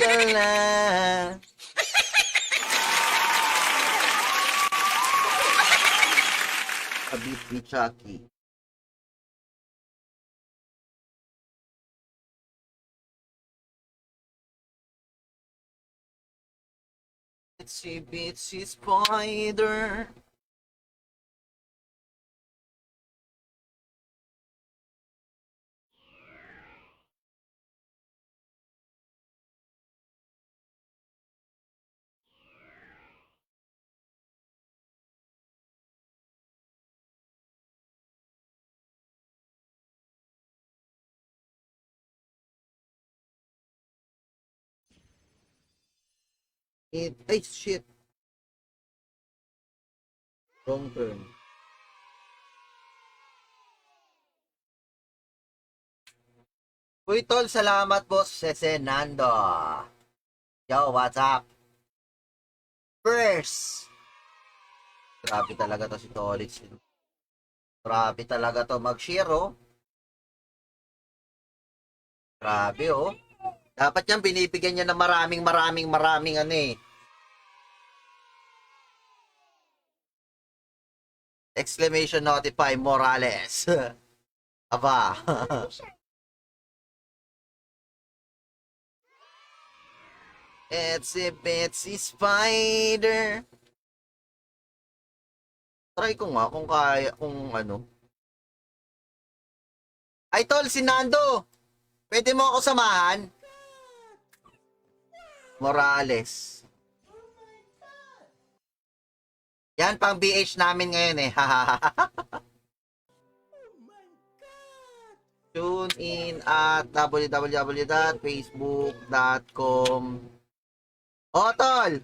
na. Kabit ni Chucky. Itsy bitsy spider. Ay, shit. Wrong turn. Uy, tol, salamat, boss. Nando. Yo, what's up? First. Grabe talaga to si Tolitz. Grabe talaga to mag-share, oh. Grabe, oh. Dapat yan, binibigyan niya ng maraming ano eh. Exclamation notify Morales. Aba. Itsy bitsy spider. Try ko nga kung kaya, kung ano. Ay, tol, si Nando. Pwede mo ako samahan? Morales. Yan, pang BH namin ngayon eh. Tune in at www.facebook.com. O, tol!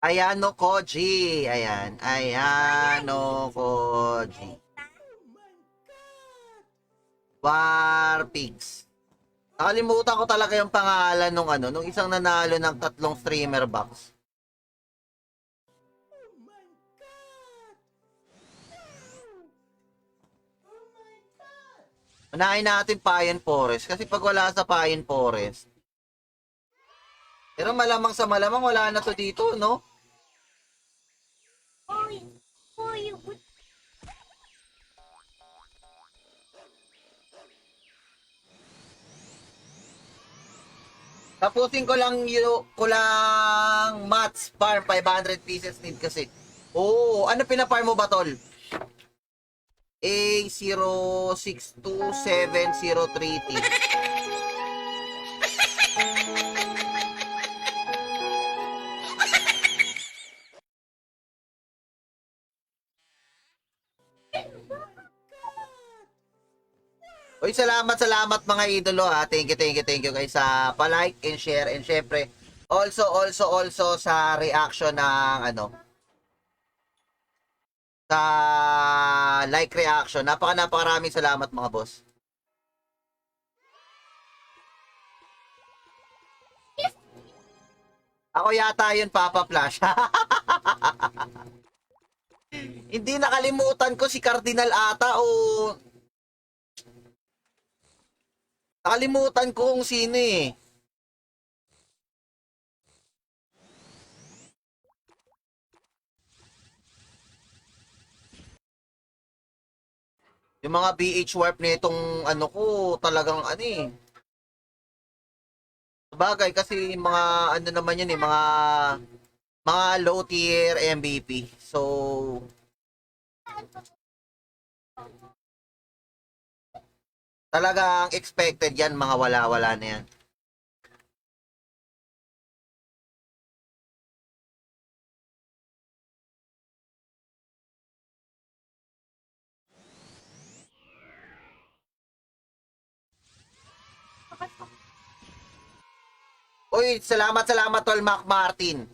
Ayano Koji. Ayan. Ayano Koji. War Pigs. Nakalimutan ko talaga yung pangalan nung ano, nung isang nanalo ng 3 streamer box. Unahin natin Payan Forest kasi pag wala sa Payan Forest. Pero malamang sa malamang wala na to dito, no? Tapusin ko lang mats farm 500 pieces need kasi. Oh, ano pina-farm mo ba, tol? A062703T. Uy, salamat mga idolo ha. Thank you guys sa pa-like and share and syempre also sa reaction ng ano sa like reaction. Napakaraming salamat mga boss. Ako yata yun, Papa Flash. Hindi, nakalimutan ko si Cardinal ata o nakalimutan ko kung sino eh. Yung mga BH warp nitong ano ko talagang ano eh. Sabagay kasi mga ano naman yun eh, mga low tier MVP. So talagang expected yan, mga wala-wala na yan. Uy, salamat tol Mac Martin.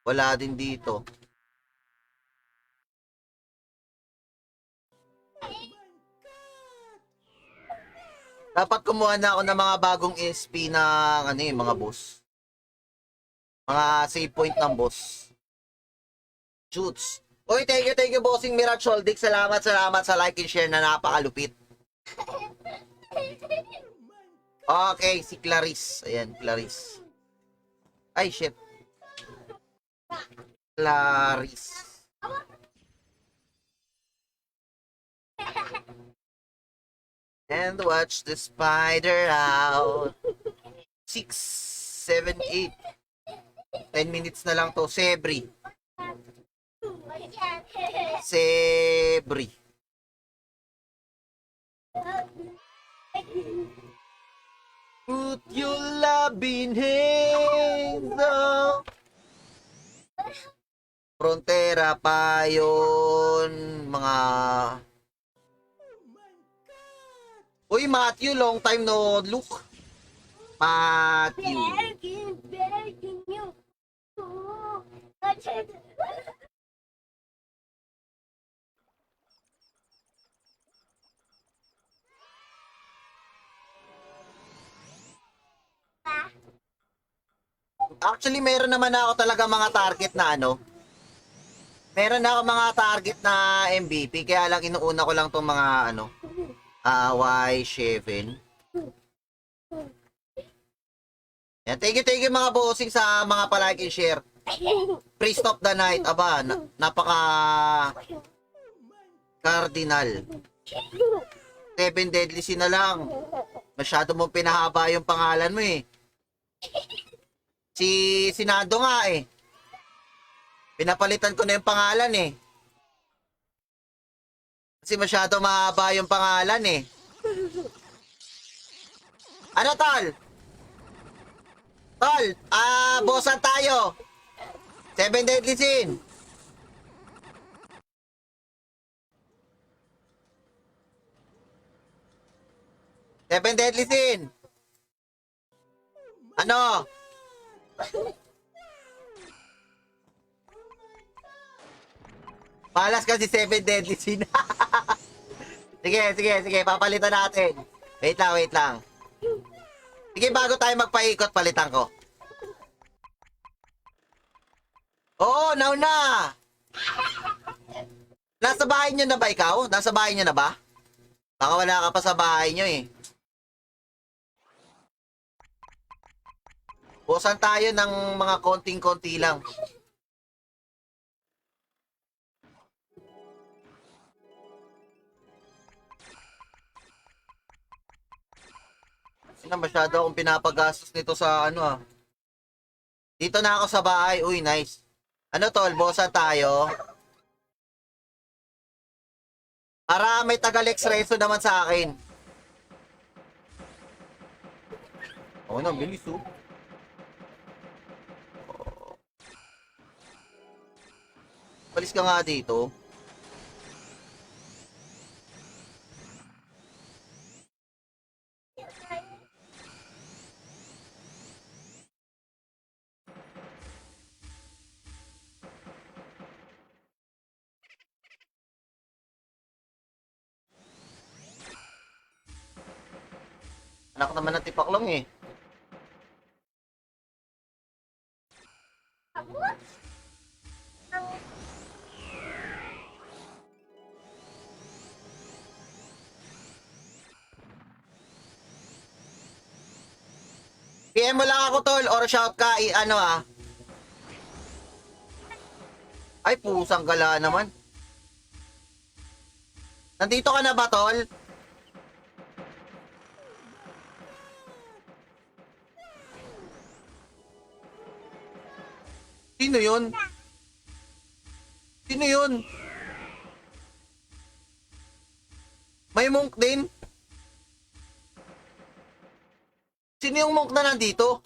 Wala din dito. Dapat kumuha na ako ng mga bagong SP ng ano eh, mga boss. Mga save point ng boss. Shoots. Uy, thank you, bossing Miracholdic. Salamat sa like and share na napakalupit. Okay, si Clarice. Ayan, Clarice. Ay, shit. Clarice. And watch the spider out. 6, 7, 8. 10 minutes na lang to. Sebri. Sebri. Put your loving hands up. Frontera pa yun. Mga... Uy, Matthew, long time no look. Matthew. Begging you to touch it. Actually, meron naman ako talaga mga target na ano. Meron na ako mga target na MVP. Kaya lang inuuna ko lang tong mga ano. Y7. Yan, thank you mga bossing sa mga palike and share. Priest of the night. Aba, napaka cardinal. 7 deadly sin na lang. Masyado mong pinahaba yung pangalan mo eh. Si Sinado nga eh. Pinapalitan ko na yung pangalan eh. Kasi masyado mahaba yung pangalan eh. Ano tol? Tol, bossan tayo. 7 deadly sin. Seven deadly sin. Ano? Malas kasi 7 deadly sin. Sige. Papalitan natin. Wait lang. Sige, bago tayo magpaikot, palitan ko. Oo, now na. Nasa bahay nyo na ba ikaw? Nasa bahay nyo na ba? Baka wala ka pa sa bahay nyo eh. Busan tayo ng mga konting-konti lang. Kasi na masyado akong pinapagastos nito sa ano ah. Dito na ako sa bahay. Uy, nice. Ano tol, bosan tayo. Para may taga-Lex Rezo naman sa akin. Oo na, bilis oh. Balis ka nga dito. Anak naman ng tipaklong eh. PM mo lang ako tol or shout ka ano ah. Ay pusang gala naman. Nandito ka na ba tol? Sino yun? Sino yun? May monk din? Sino yung monk na nandito?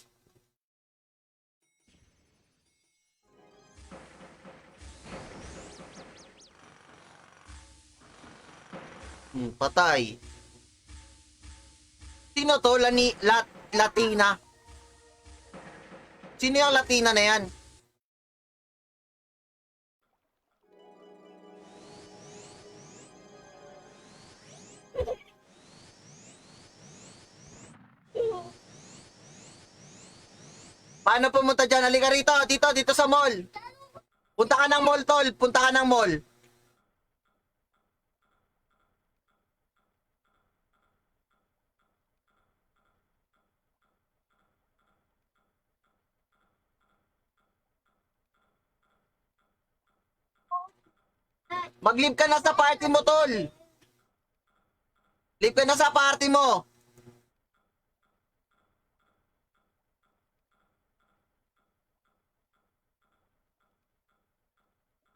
Patay. Sino to? Latina? Sino yung Latina na yan? Paano pumunta dyan? Halika rito, dito sa mall. Punta ka ng mall, tol. Punta ka ng mall. Mag-leave ka na sa party mo, tol. Leave ka na sa party mo.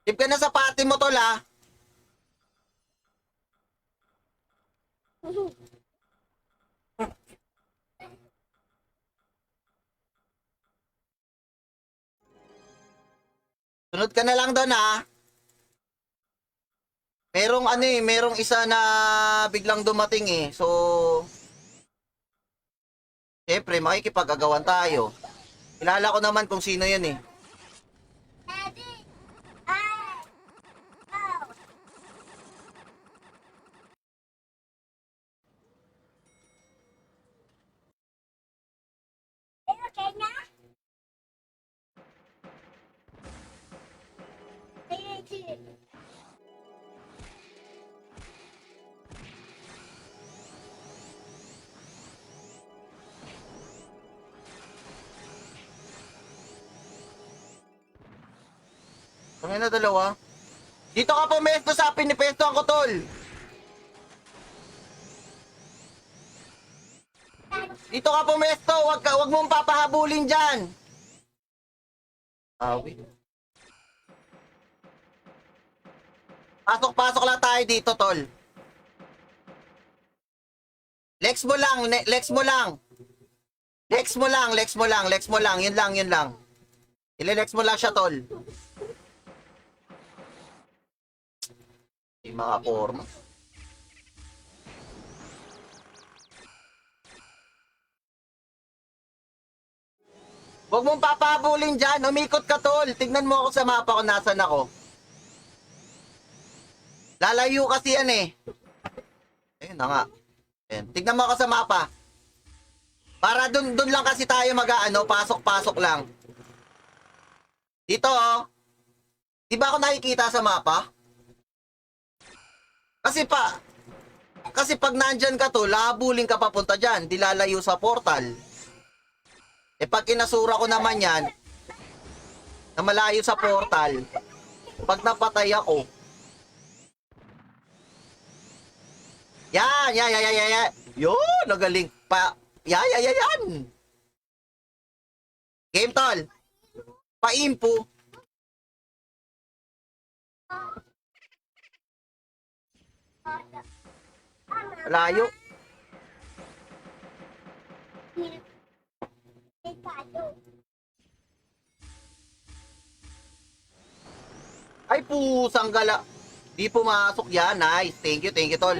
Leave ka na sa party mo, tol, ha? Sunod ka na lang doon, ha? Merong ano eh, merong isa na biglang dumating eh. So, syempre, makikipag-agawan tayo. Kilala ko naman kung sino yun eh. Daddy, I, oh. Okay na? Ayun. Tangin na dalawa. Dito ka pumesto sa pinipestohan ko, tol. Dito ka pumesto, wag mong papahabulin diyan. Awi. Pasok lang tayo dito, tol. Lex mo lang, Lex mo lang. Lex mo lang, yun lang. Ile-lex mo lang siya, tol. Yung mga forma. Huwag mong papabulin dyan. Umikot ka, tol. Tignan mo ako sa mapa kung nasan ako. Lalayo kasi yan eh. Ayun na nga. Ayun. Tignan mo ako sa mapa. Para dun lang kasi tayo mag-ano, pasok-pasok lang. Dito oh. Di ba ako nakikita sa mapa? Kasi pag nandyan ka to, lahabulin ka papunta dyan. Di lalayo sa portal. Eh pag inasura ko naman yan, na malayo sa portal, pag napatay ako, yan. Yun, nagaling pa. Yan. Game, tol. Pa-impo. Layo. Ay, pusang gala. Di pumasok yan. Nice. Thank you, tol.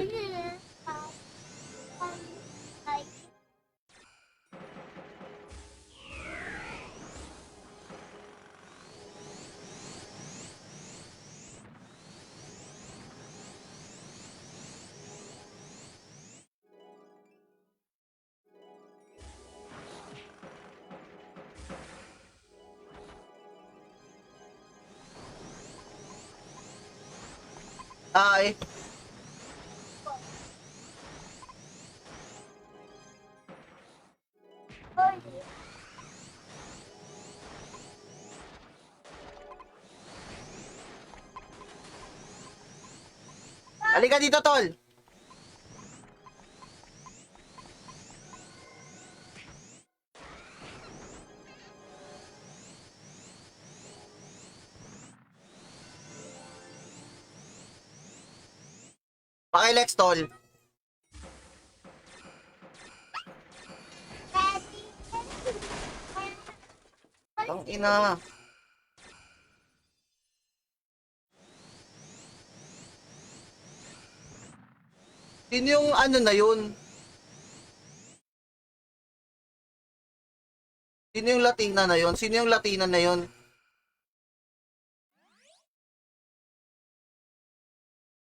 Ay. Halika dito, tol. Pakilex, tol. Ang ina. Sino yung ano na yun? Sino yung Latina na yun? Sino yung Latina na yun?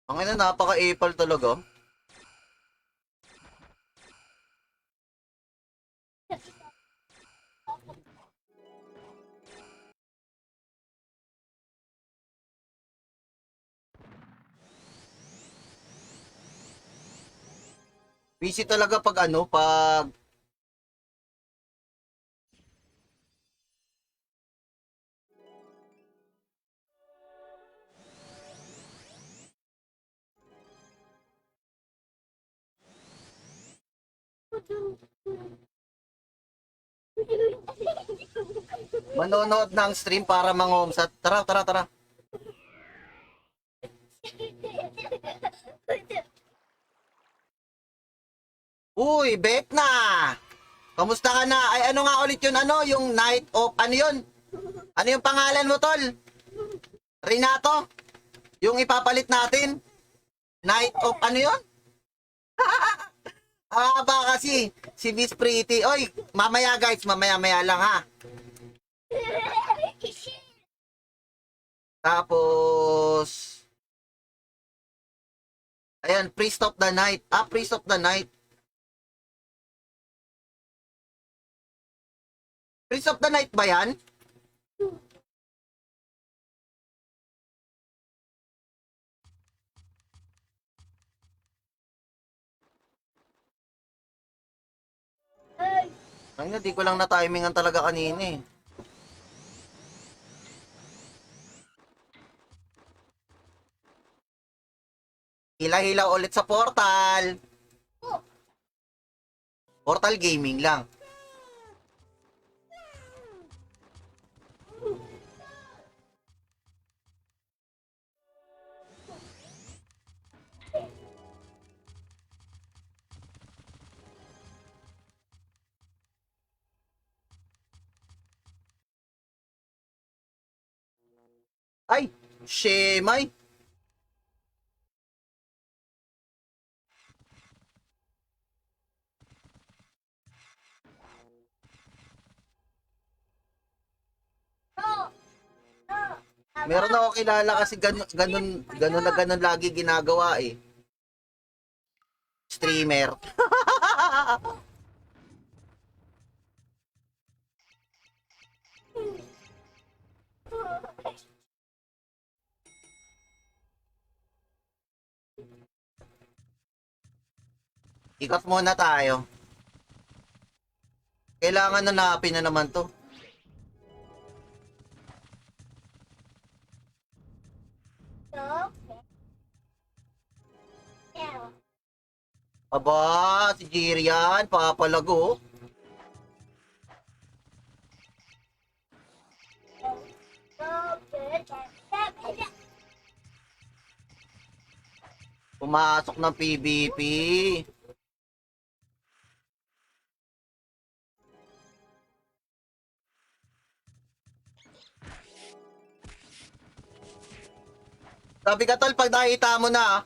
Ang ina, napaka-epal talaga. Busy talaga pag ano, pag manonood ng stream para mangumsat. Tara, tara, tara. Uy, Betna! Kamusta ka na? Ay, ano nga ulit yun? Ano? Yung night of, ano yun? Ano yung pangalan mo, tol? Renato? Yung ipapalit natin? Night of, ano yun? Ba kasi, si Miss Pretty. Oy, mamaya guys, mamaya-maya lang ha. Tapos, ayan, Priest of the Night. Priest of the Night. Priest of the Night ba yan? Ay, di ko lang na-timingan talaga kanina eh. Hila-hila ulit sa portal. Portal gaming lang. Ay, shemay. Meron ako kilala kasi ganun na ganun lagi ginagawa eh. Streamer. Ikot muna tayo. Kailangan hanapin na naman to. Aba, si Jirian, papalago. Pumasok ng PVP. Sabi ka tol, pag nakita mo na,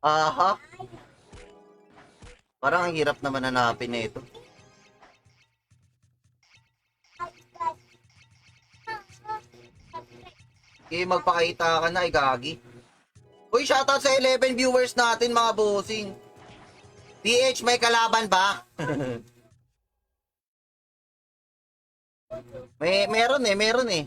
aha, parang ang hirap naman hanapin na ito. Magpakita ka na, gagi. Uy, shoutout sa 11 viewers natin, mga bossing. PH, may kalaban ba? meron eh.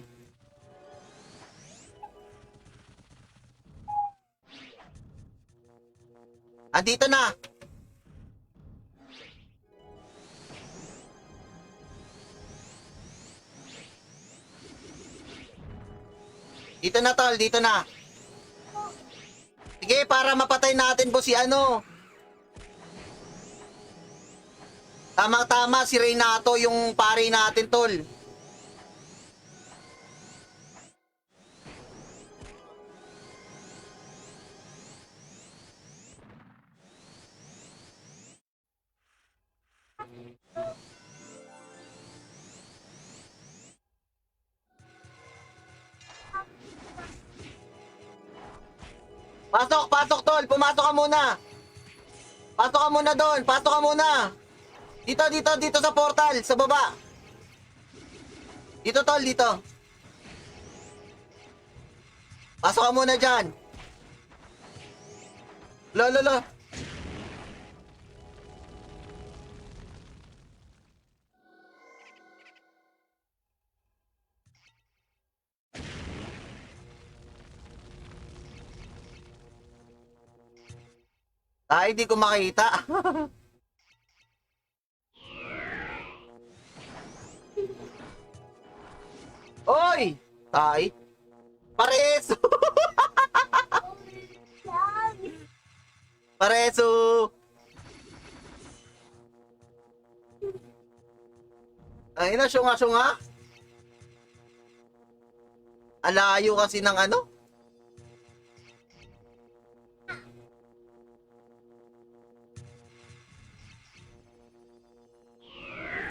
Andito na. Dito na tol, dito na. Sige, para mapatay natin po si ano. Tama-tama, si Renato yung pari natin tol. Pasok, pasok, tol. Pumasok ka muna. Pasok ka muna doon. Pasok ka muna. Dito, dito, dito sa portal. Sa baba. Dito, tol. Dito. Pasok ka muna dyan. Lo, lo, lo. Ay, di ko makita. Oy! Tay. Pareso! Sabi. Pareso! Ay na, syunga-syunga. Alayo kasi ng ano.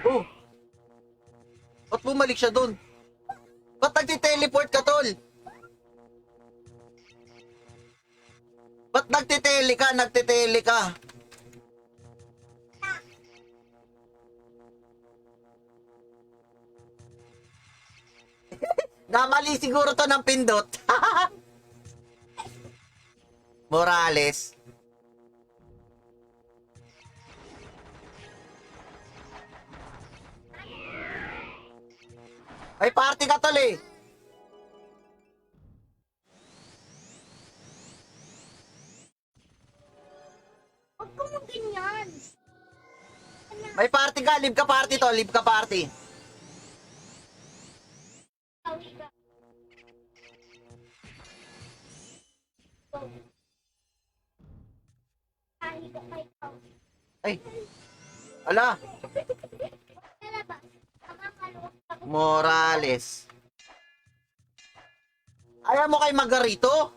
Oh! Ba't bumalik siya dun? Ba't nagti-teleport ka, tol? Ba't nagtitele ka? Nagtitele ka. Namali siguro to ng pindot. Morales. Ay, party ka, tol eh. Huwag ko mo ganyan. May party ka. Live ka party, tol. Live ka party. Sabi ka. Sabi ka kay ikaw. Ay. Ala. Tara ba? Makakalukot ako. Morales. Ayaw mo kay Margarito?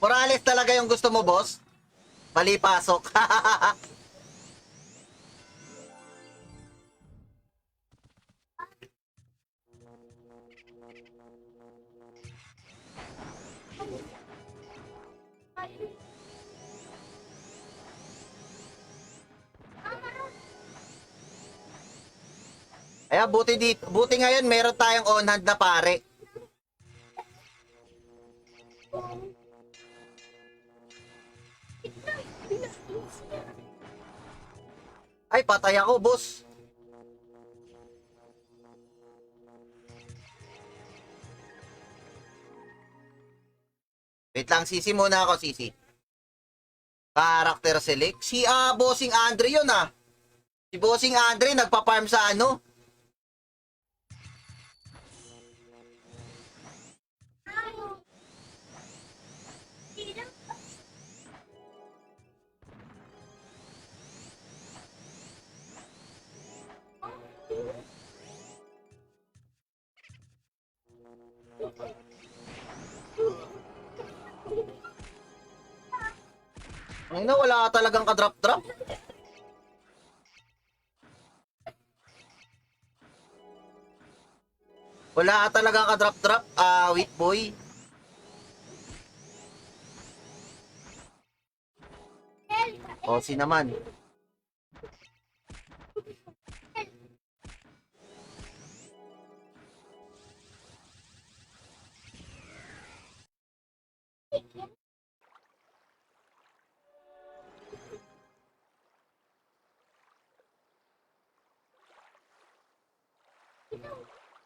Morales talaga yung gusto mo, boss? Mali pasok. Ay, buti dito. Buti ngayon meron tayong on-hand na pare. Ay, patay ako, boss. Wait lang, sisi muna ako, sisi. Character select. Si Bossing Andre yun ah. Si Bossing Andre nagpa-farm sa ano? Ay na, wala ka talagang ka-drop-drop. Wala ka talagang ka-drop-drop, wait boy. O, si naman.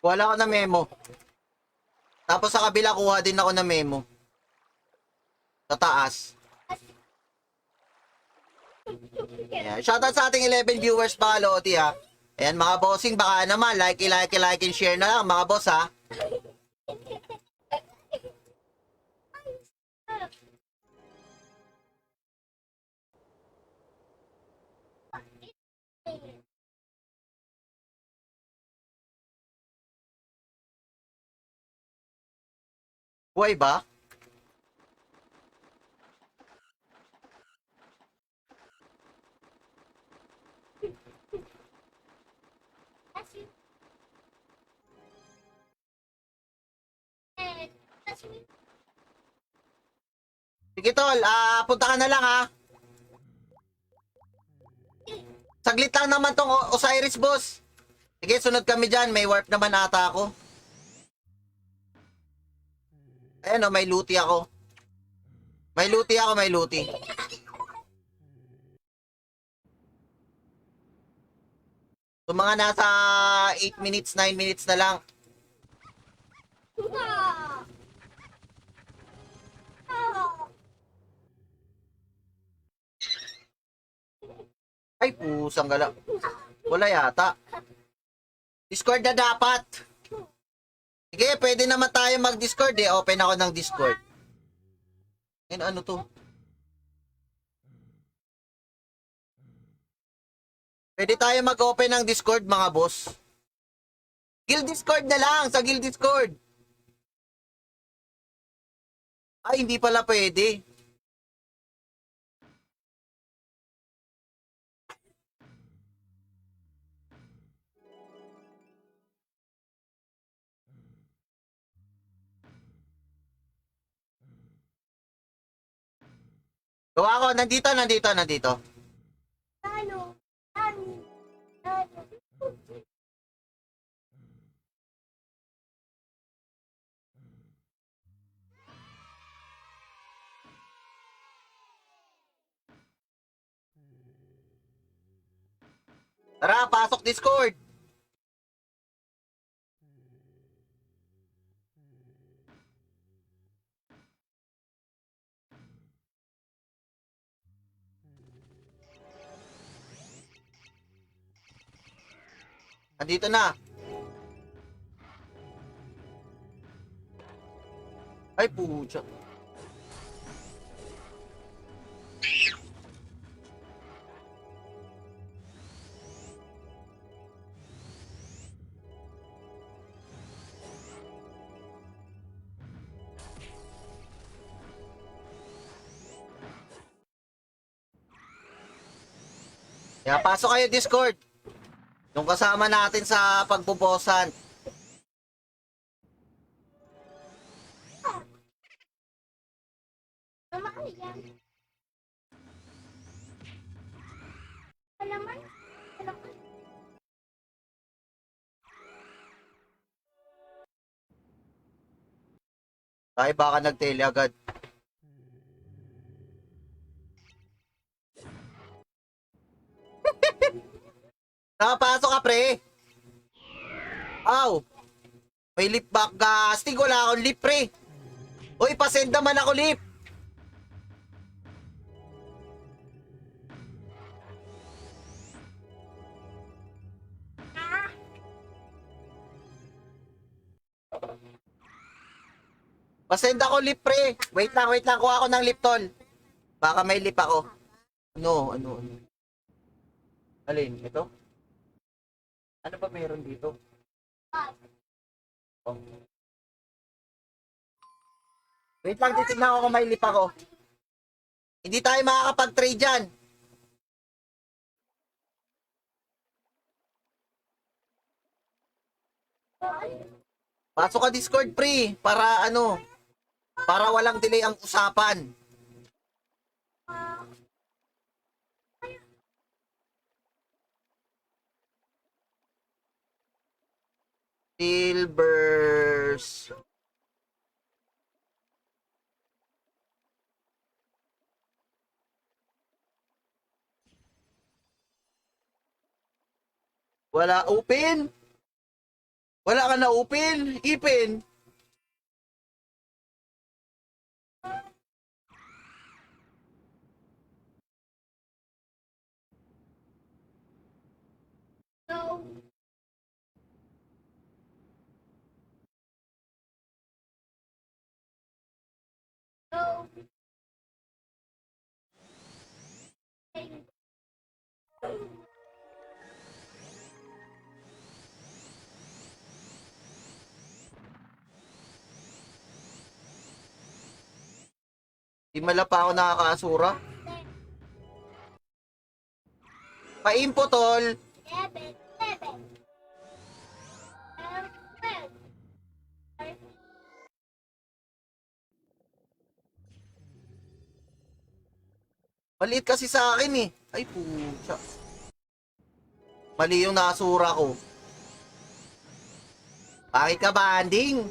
Wala ka na memo. Tapos sa kabila, kuha din ako na memo. Sa taas. Ayan. Shoutout sa ating 11 viewers mga Lodi ha. Ayan mga bossing, baka naman like and share na lang mga boss ha. Buhay ba? Sige tol, punta ka na lang ha. Saglit lang naman tong Osiris boss. Sige, sunod kami dyan. May warp naman ata ako. Ayan o, may luti ako. May luti ako, may luti. So mga nasa 8 minutes, 9 minutes na lang. Ah! Ah! Ay, pusang gala. Wala yata. Discord na dapat. Sige, pwede naman tayo mag-Discord eh. Open ako ng Discord. Ayun, ano to? Pwede tayo mag-open ng Discord, mga boss. Guild Discord na lang, sa Guild Discord. Ay, hindi pala pwede. Gawa ko, nandito. Ano? Ano? Ano? Tara, pasok Discord. Nandito na. Ay, pucha. Kaya pasok kayo Discord. Yung kasama natin sa pagbubosan. Mama, ano yan? Alaman? Alaman? Ay, baka nag-tele agad. Nakapasok ka, pre. Aw. May lip back gasting. Wala akong lip, pre. Uy, pasend naman ako lip. Pasend ako lip, pre. Wait lang. Kuha ako ng lip, tol. Baka may lip ako. Ano? Alin? Ito? Ano ba meron dito? Oh. Wait lang, titignan ko kung may lip ako. Hindi tayo makakapag-trade dyan. Pasok ka Discord, pre. Para ano? Para walang delay ang usapan. Silvers. Wala open? Wala ka na open? Ipin? No. No. Di mala pa ako nakakaasura. Pa-info, tol. 11, 11, 12, 13, Maliit kasi sa akin eh. Ay, pucha. Mali yung nasura ko. Bakit ka banding?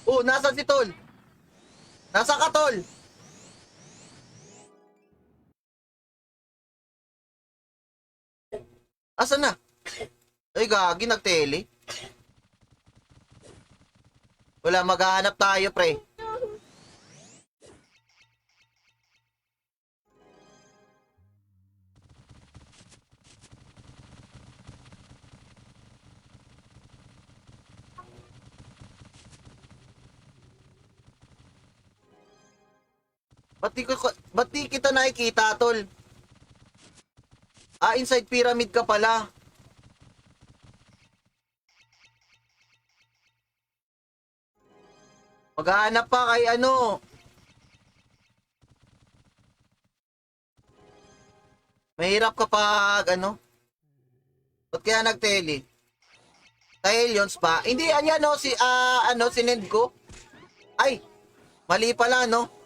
Oh, nasan si Tol? Nasa ka, Tol? Asan na? Ay, gagi, nagtele. Wala, maghahanap tayo, pre. Ba't di kita nakikita, Tol? Ah, inside pyramid ka pala. Maghahanap pa kay ano. Mahirap kapag ano. Ba't kaya nagtele? Dahil yun pa. Hindi, ayan no, sinend ko. Ay, mali pala, no?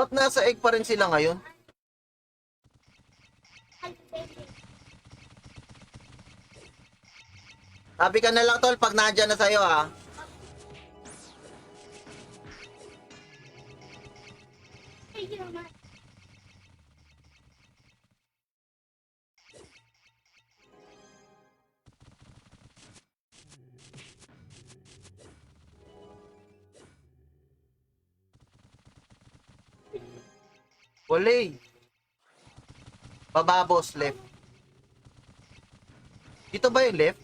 Ba't nasa egg pa rin sila ngayon? Sabi ka na lang, Tol, pag nandiyan na sa'yo, ha? Wala eh. Baba, boss, left. Dito ba yung left?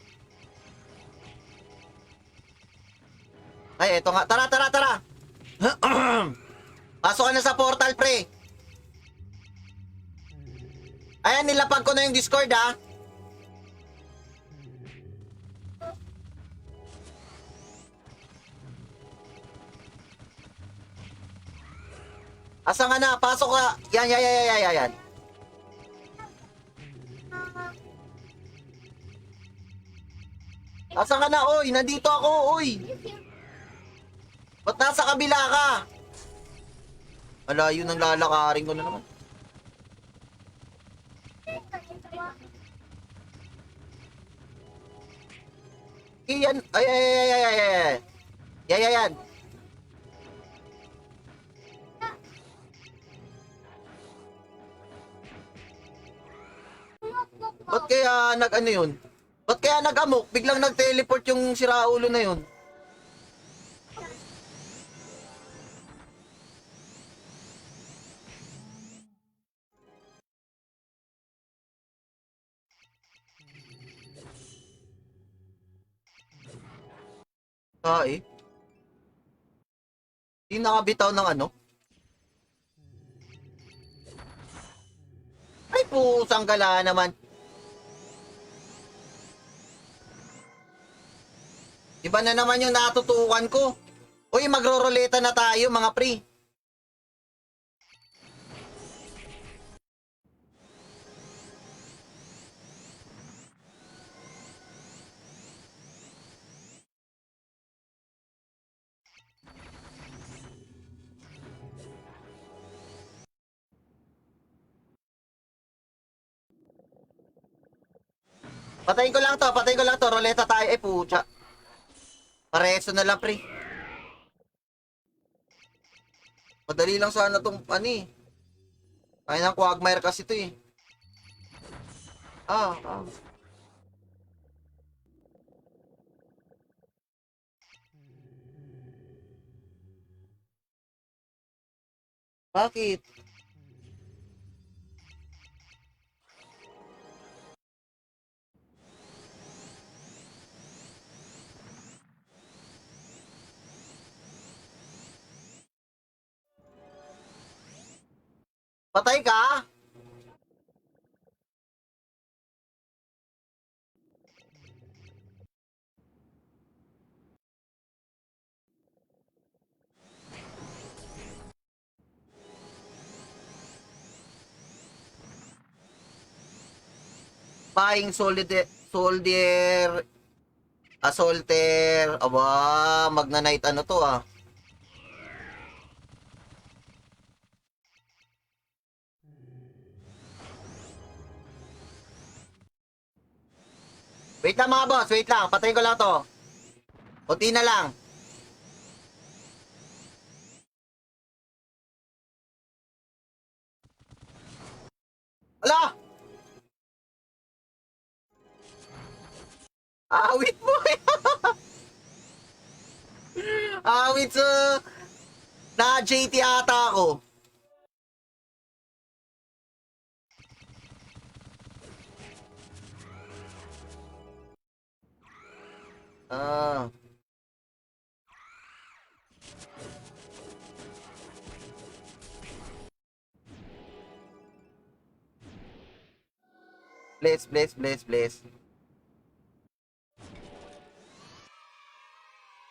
Ay, eto nga. Tara, tara, tara! Pasok ka na sa portal, pre. Ayan, nilapag ko na yung Discord, ha? Asa nga na? Pasok ka. Yan, yan, yan, yan, yan, yan. Asa ka na, oy? Nandito ako, oy. Ba't nasa kabila ka? Malayo ng lalakarin ko na naman. Iyan. Ay, ay, ay, ay, ay, ay, ay. Yan, yan, yan. Ba't kaya nag-ano yun? Ba't kaya nag-amok? Biglang nag-teleport yung siraulo na yun. Ah, eh. Hindi nakabitaw ng ano? Ay, pusang gala naman. Iba na naman yung natutukan ko. Uy, magro-roleta na tayo, mga pre. Patayin ko lang to, patayin ko lang to. Roleta tayo. Eh, pucha. Pareso na lang, pre. Madali lang sana tong ani. Kaya ng Quagmire kasi to eh. Ah, ah. Bakit? Patay ka? Buying soldier, assaulter, aba, magna-night ano to ah. Wait lang mga boss, wait lang, patayin ko lang to. Kunti na lang. Ala! Awit mo eh. Awit sa... Na JT ata ako. Ah. Bless.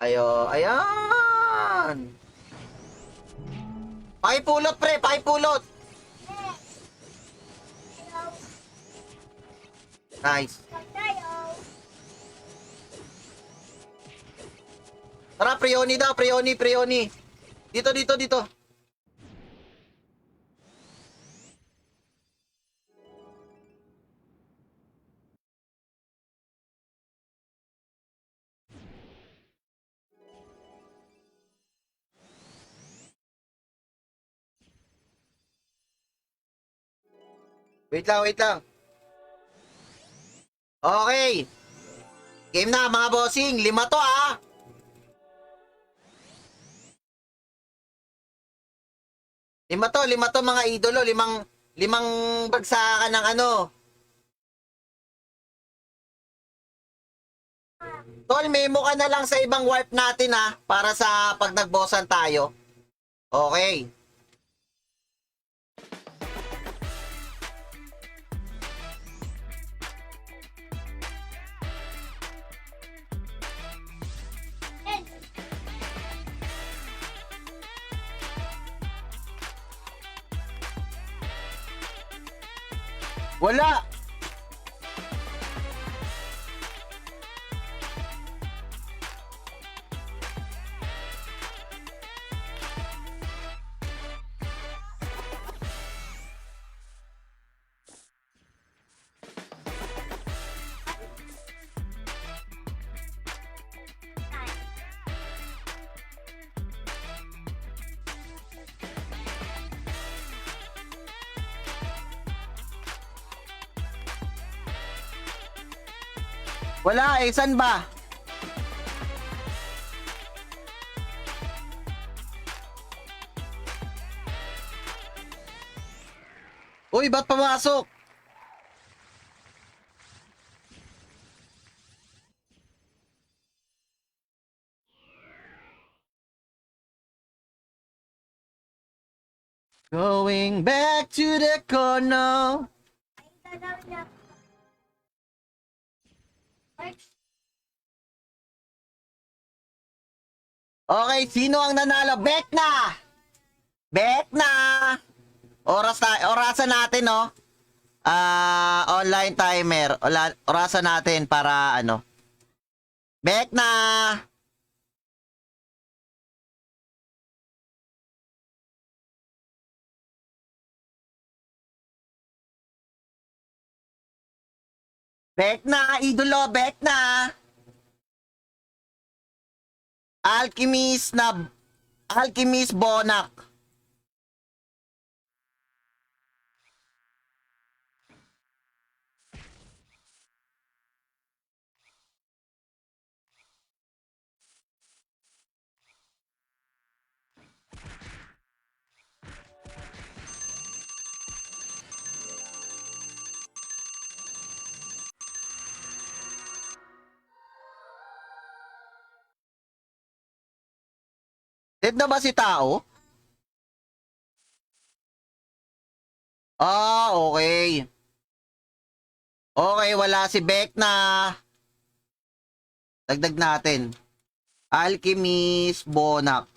Ayo, ayan. Pakipulot pre, pakipulot. Nice. Tayo. Tara, Prioni daw, Prioni. Dito. Wait lang. Okay. Game na mga bossing, 5 to ah. Lima to mga idolo, limang bagsakan ng ano. Tol, memo ka na lang sa ibang warp natin ha, para sa pag nagbossan tayo. Okay. Ten. Wala. Wala eh, saan ba? Uy, ba't pumasok? Going back to the corner. Ay, gagawin na. Okay, sino ang nanalo? Bekna! Orasan natin, no? Online timer. Orasan natin para ano. Bekna! Bekna, idolo, Bekna! Alchemist Bonak. Dead na ba si tao? Ah, okay. Okay, wala si Vecna. Dagdag natin. Alchemist, Bonak.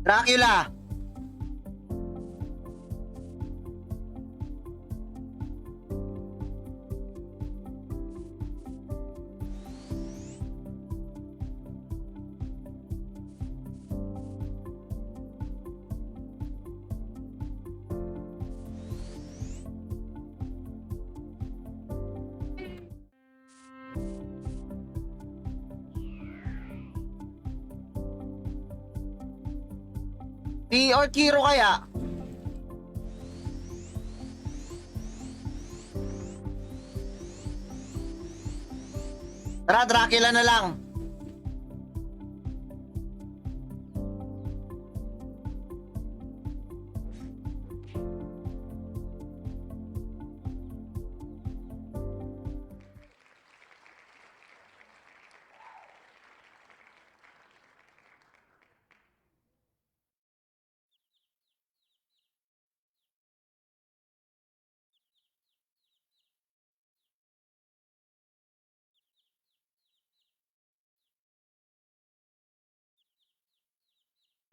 Dracula. Si Orkiro kaya? Tara, Dracula na lang.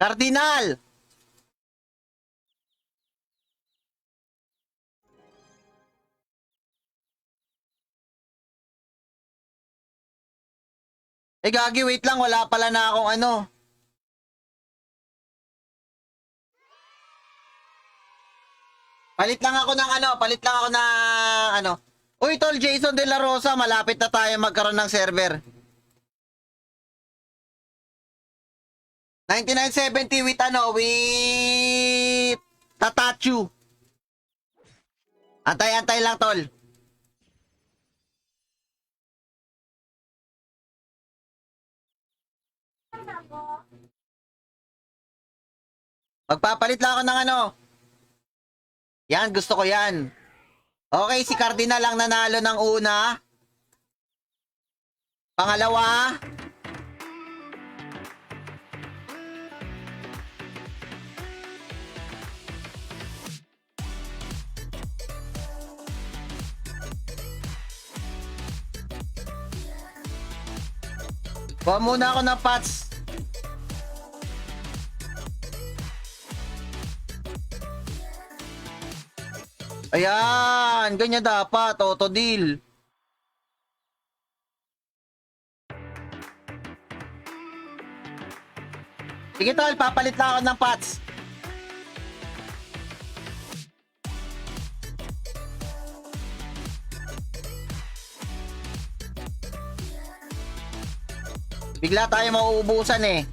Cardinal! Eh, gagi, wait lang. Wala pala na akong ano. Palit lang ako ng ano. Palit lang ako ng ano. Uy, tol, Jason De La Rosa. Malapit na tayo magkaroon ng server. 9970 with ano, with Tatachu. Antay-antay lang, tol. Magpapalit lang ako ng ano. Yan, gusto ko yan. Okay, si Cardinal lang nanalo ng una. Pangalawa. Kuha muna ako ng pots. Ayan, ganyan dapat, auto deal. Sige tol, papalit lang ako ng pots. Bigla tayo mauubusan eh.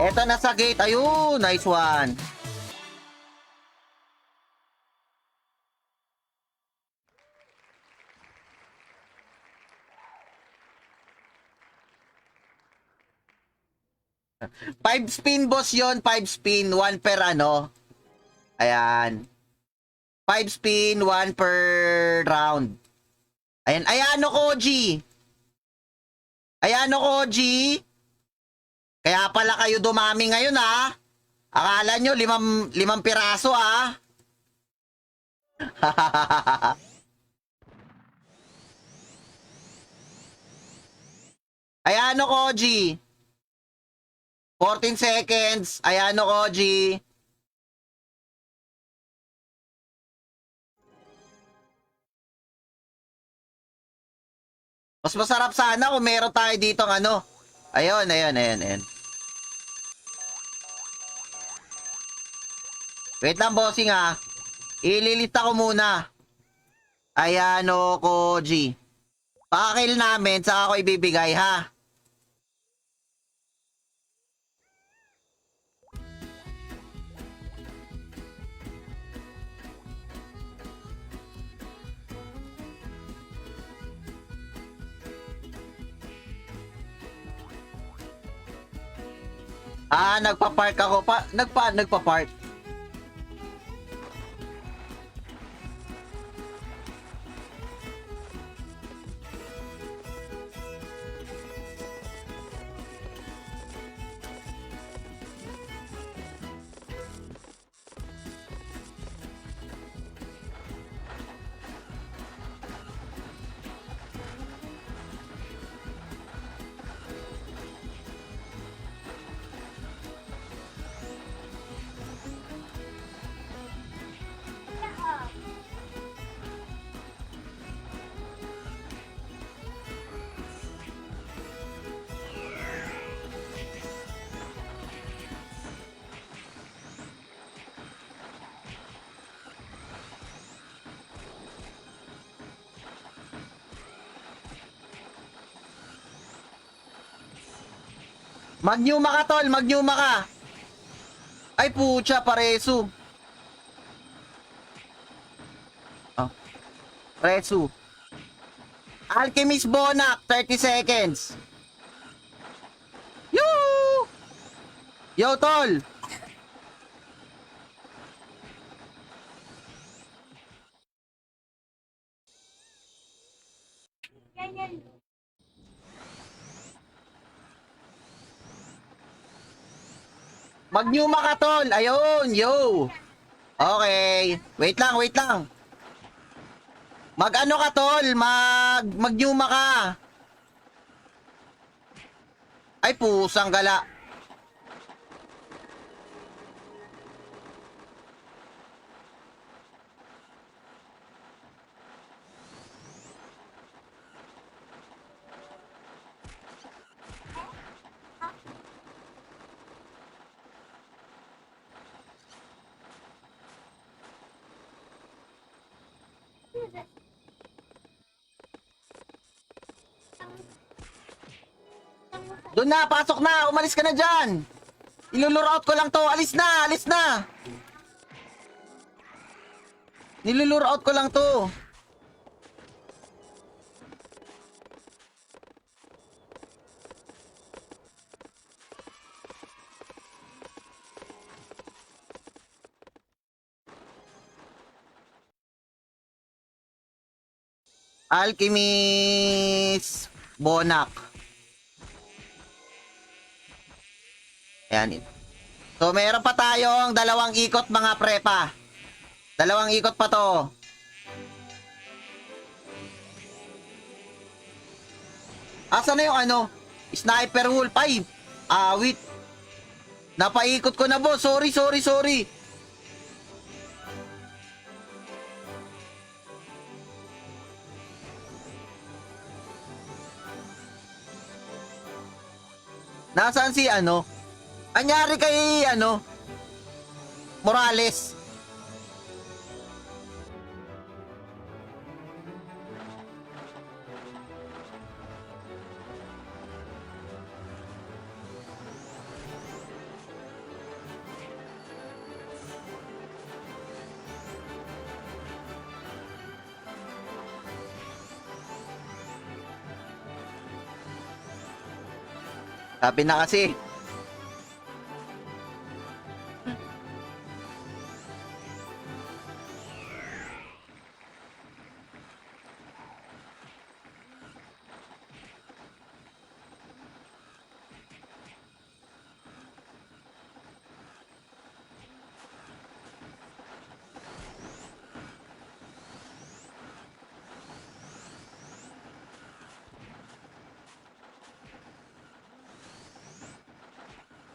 Eto na sa gate. Ayun, nice one. Five spin boss yon, 5 spin, 1 per ano. Ayan. 5 spin, 1 per round. Ayan, ayan o Koji. Ayan o Koji. Kaya pala kayo dumami ngayon ha. Akala nyo 5 piraso ha. Ayan o Koji. 14 seconds. Ayan o Koji. Mas masarap sana kung meron tayo dito ng ano. Ayun, ayun, ayun, ayun. Wait lang, bossing ha. Ililista ko muna. Ayan o, Koji. Pakakil namin, saka ako ibibigay ha. Ah, nagpa-park ako pa. Nagpa-park. Mag-Numa ka, tol. Mag-Numa ka. Ay, pucha, paresu. Oh, Resu. Alchemist Bonak, 30 seconds. Yoo! Yo, tol. Ganyan. Mag-Numa ka, tol. Ayun, yo. Okay. Wait lang, wait lang. Mag-ano ka, tol? Mag-Numa ka. Ay, pusang gala. Doon na, pasok na. Umalis ka na dyan. Ilulure out ko lang to. Alis na, alis na. Nilulure out ko lang to. Alchemist Bonak. Ayan. So, meron pa tayong dalawang ikot mga prepa. Dalawang ikot pa to. Asa na yung ano? Sniper Wolf. Ay, awit. Napaikot ko na, boss. Sorry, sorry, sorry. Nasaan si ano? Anyari kay ano? Morales. Sabi na kasi.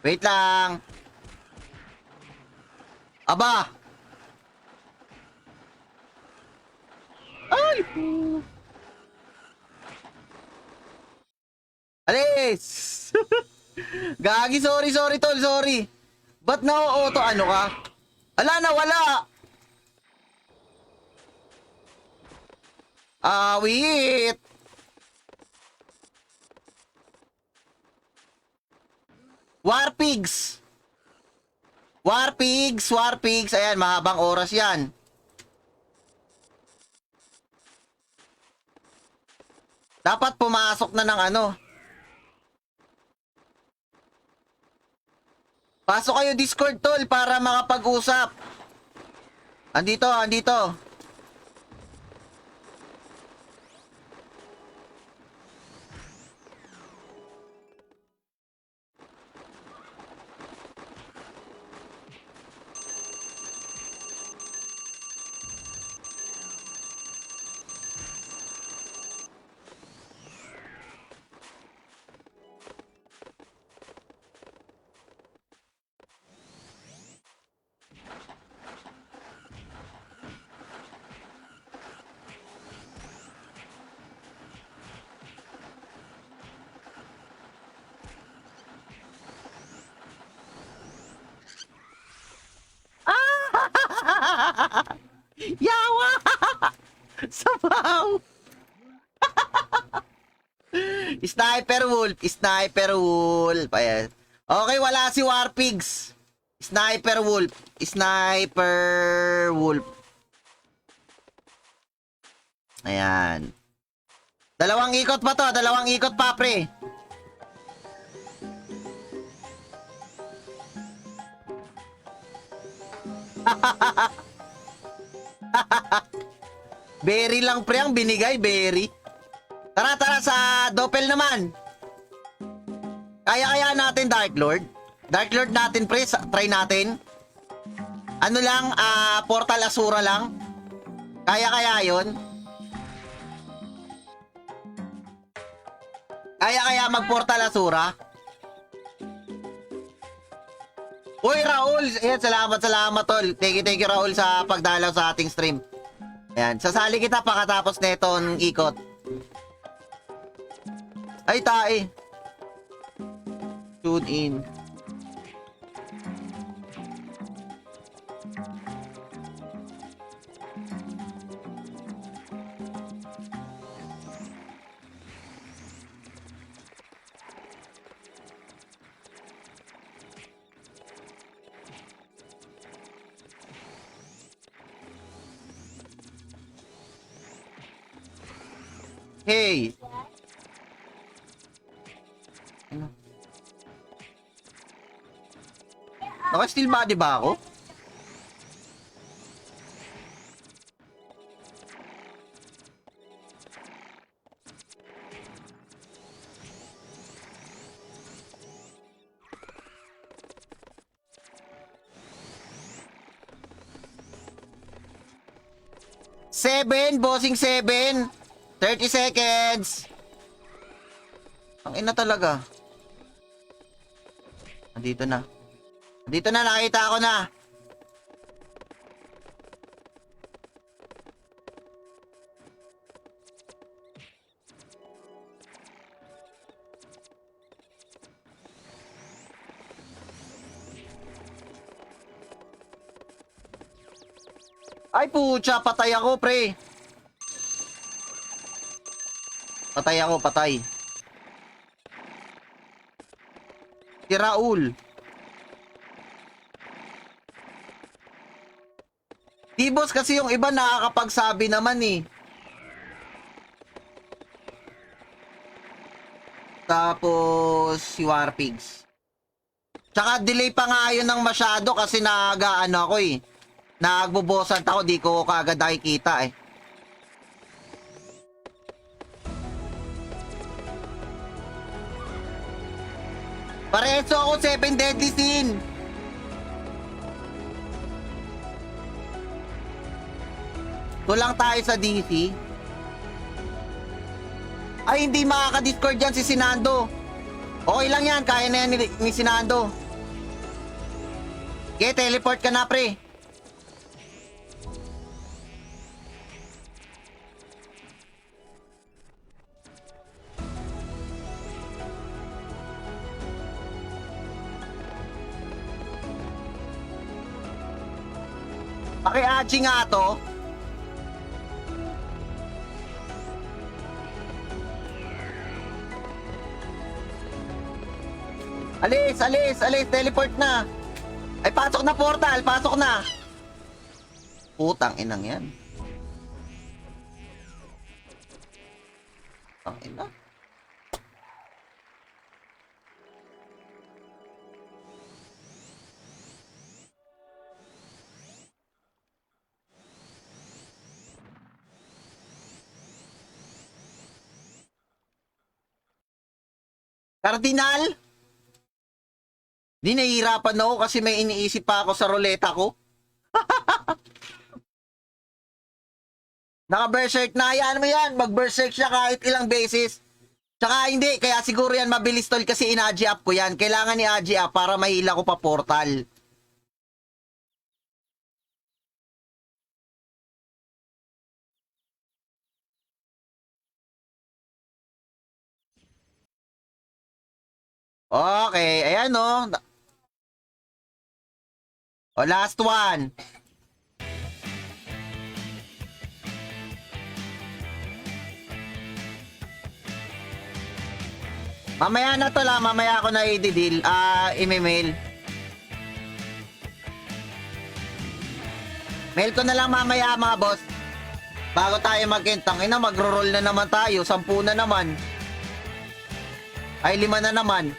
Wait lang. Aba. Ay. Alis. Gagi, sorry, sorry, tol, sorry. Ba't na-auto ano ka? Ala na, wala. Wait. Warpigs. Warpigs, Warpigs. Ayan, mahabang oras yan. Dapat pumasok na ng ano. Pasok kayo Discord, tol, para makapag-usap. Andito, andito. Yawa! Sabaw! Sniper Wolf. Sniper Wolf. Ayan. Okay, wala si Warpigs. Sniper Wolf. Sniper Wolf. Ayan. Dalawang ikot pa to. Dalawang ikot pa, pre. Berry lang, pre, ang binigay. Berry. Tara, tara sa Doppel naman. Kaya natin, Dark Lord. Dark Lord natin, pre. Try natin. Ano lang, Portal Asura lang. Kaya yun. Kaya mag-Portal Asura. Uy, Raul! Ayan, salamat, tol. Thank you, Raul, sa pagdalaw sa ating stream. Ayan, sasali kita pagkatapos netong ikot. Ay, tae. Tune in. Hey! Ano? Naka-steel body ba ako? Seven, bossing 7. 30 seconds. Ang ina talaga. Andito na. Andito na, nakita ko na. Ay pucha, patay ako, pre. Patay ako, patay. Si Raul. Di boss, kasi yung iba nakakapagsabi naman eh. Tapos si Warpigs. Tsaka delay pa nga yun ng masyado kasi nag-ano ako eh. Nagbubosan ako, di ko kagad nakikita eh. Pareso ako 7 deadly sin. Tulang tayo sa DC. Ay, hindi makaka-discord dyan si Sinando. Okay lang yan, kaya na yan ni Sinando. Okay, teleport ka na, pre. Paki-achi nga to. Alis, teleport na. Ay, pasok na portal, pasok na. Putang inang yan. Putang ina. Cardinal? Di, nahihirapan ako kasi may iniisip pa ako sa ruleta ko. Naka-berserk na, yan mo yan. Mag-berserk siya kahit ilang beses. Tsaka hindi, kaya siguro yan mabilis tol kasi in-agi up ko yan. Kailangan ni agi up para mahila ko pa portal. Okay, ayan o. O, last one. Mamaya na to lang, mamaya ako na i-deal, i-mail. Mail ko na lang mamaya mga boss. Bago tayo magkintang, magro-roll na naman tayo, 10 na naman. Ay, 5 na naman.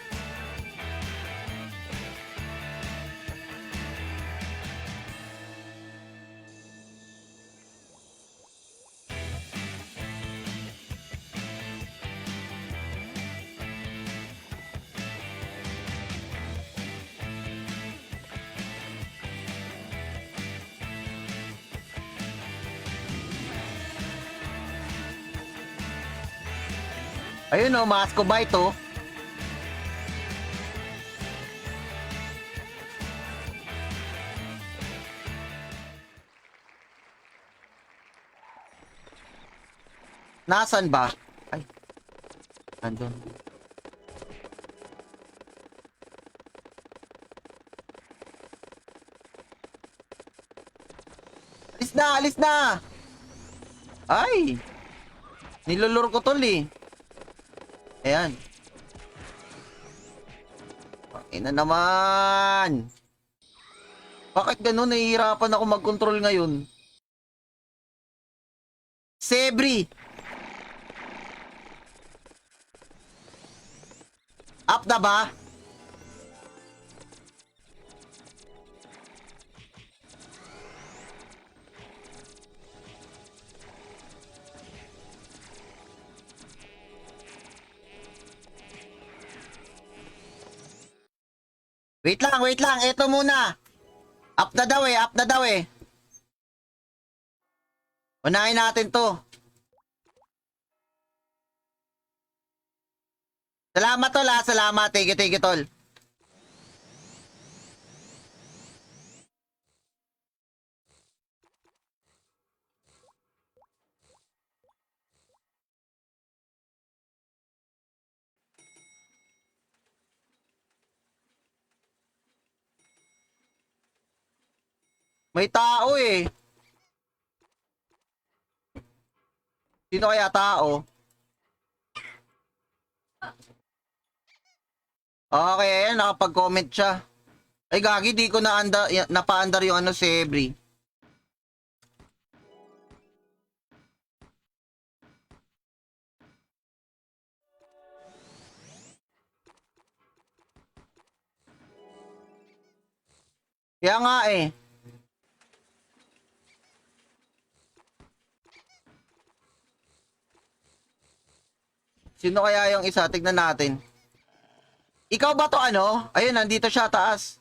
Ayun o, Masco Bite o. Nasaan ba? Ay, nandun. Alis na, alis na! Ay! Nilulur ko tol eh. Ayan. Ina naman! Bakit ganun? Nahihirapan ako mag-control ngayon. Sebri! Up na ba? Wait lang, wait lang. Ito muna. Up na daw eh, up na daw eh. Unahin natin to. Salamat tol ha, salamat. Thank you tol. May tao eh. Sino kaya tao? Okay, ayan, nakapag-comment siya. Ay gagi, di ko napa-andar yung ano, Sebri. Kaya nga eh. Sino kaya yung isa? Tignan natin. Ikaw ba to ano? Ayun, nandito siya taas.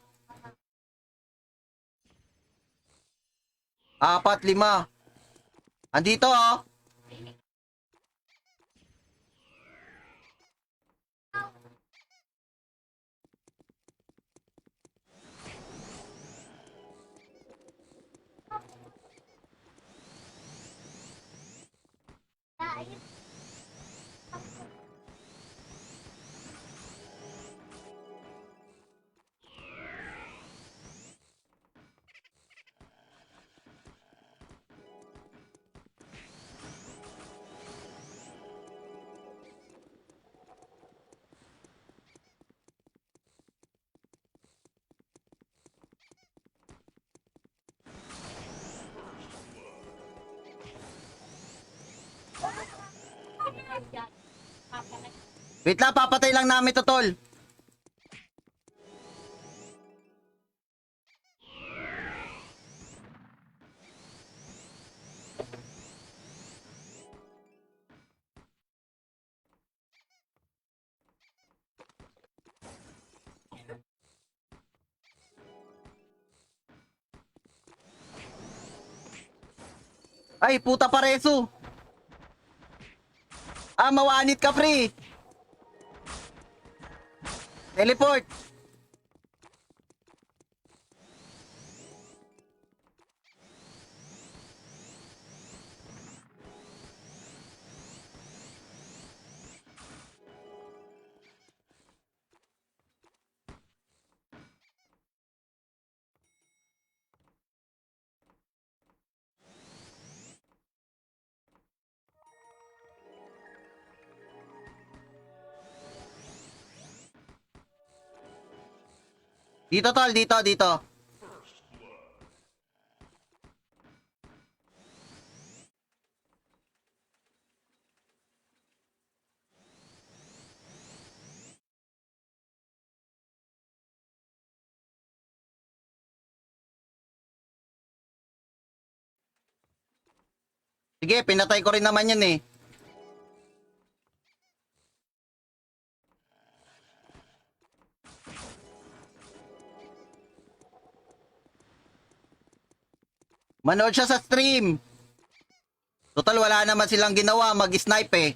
4, 5. Andito oh. Wait lang, papatay lang namin to tol. Ay, puta pareso. Mawanit ka, pre. Teleport. Dito tol, dito, dito. Sige, pinatay ko rin naman yan eh. Manood siya sa stream. Total, wala naman silang ginawa. Mag-snipe eh.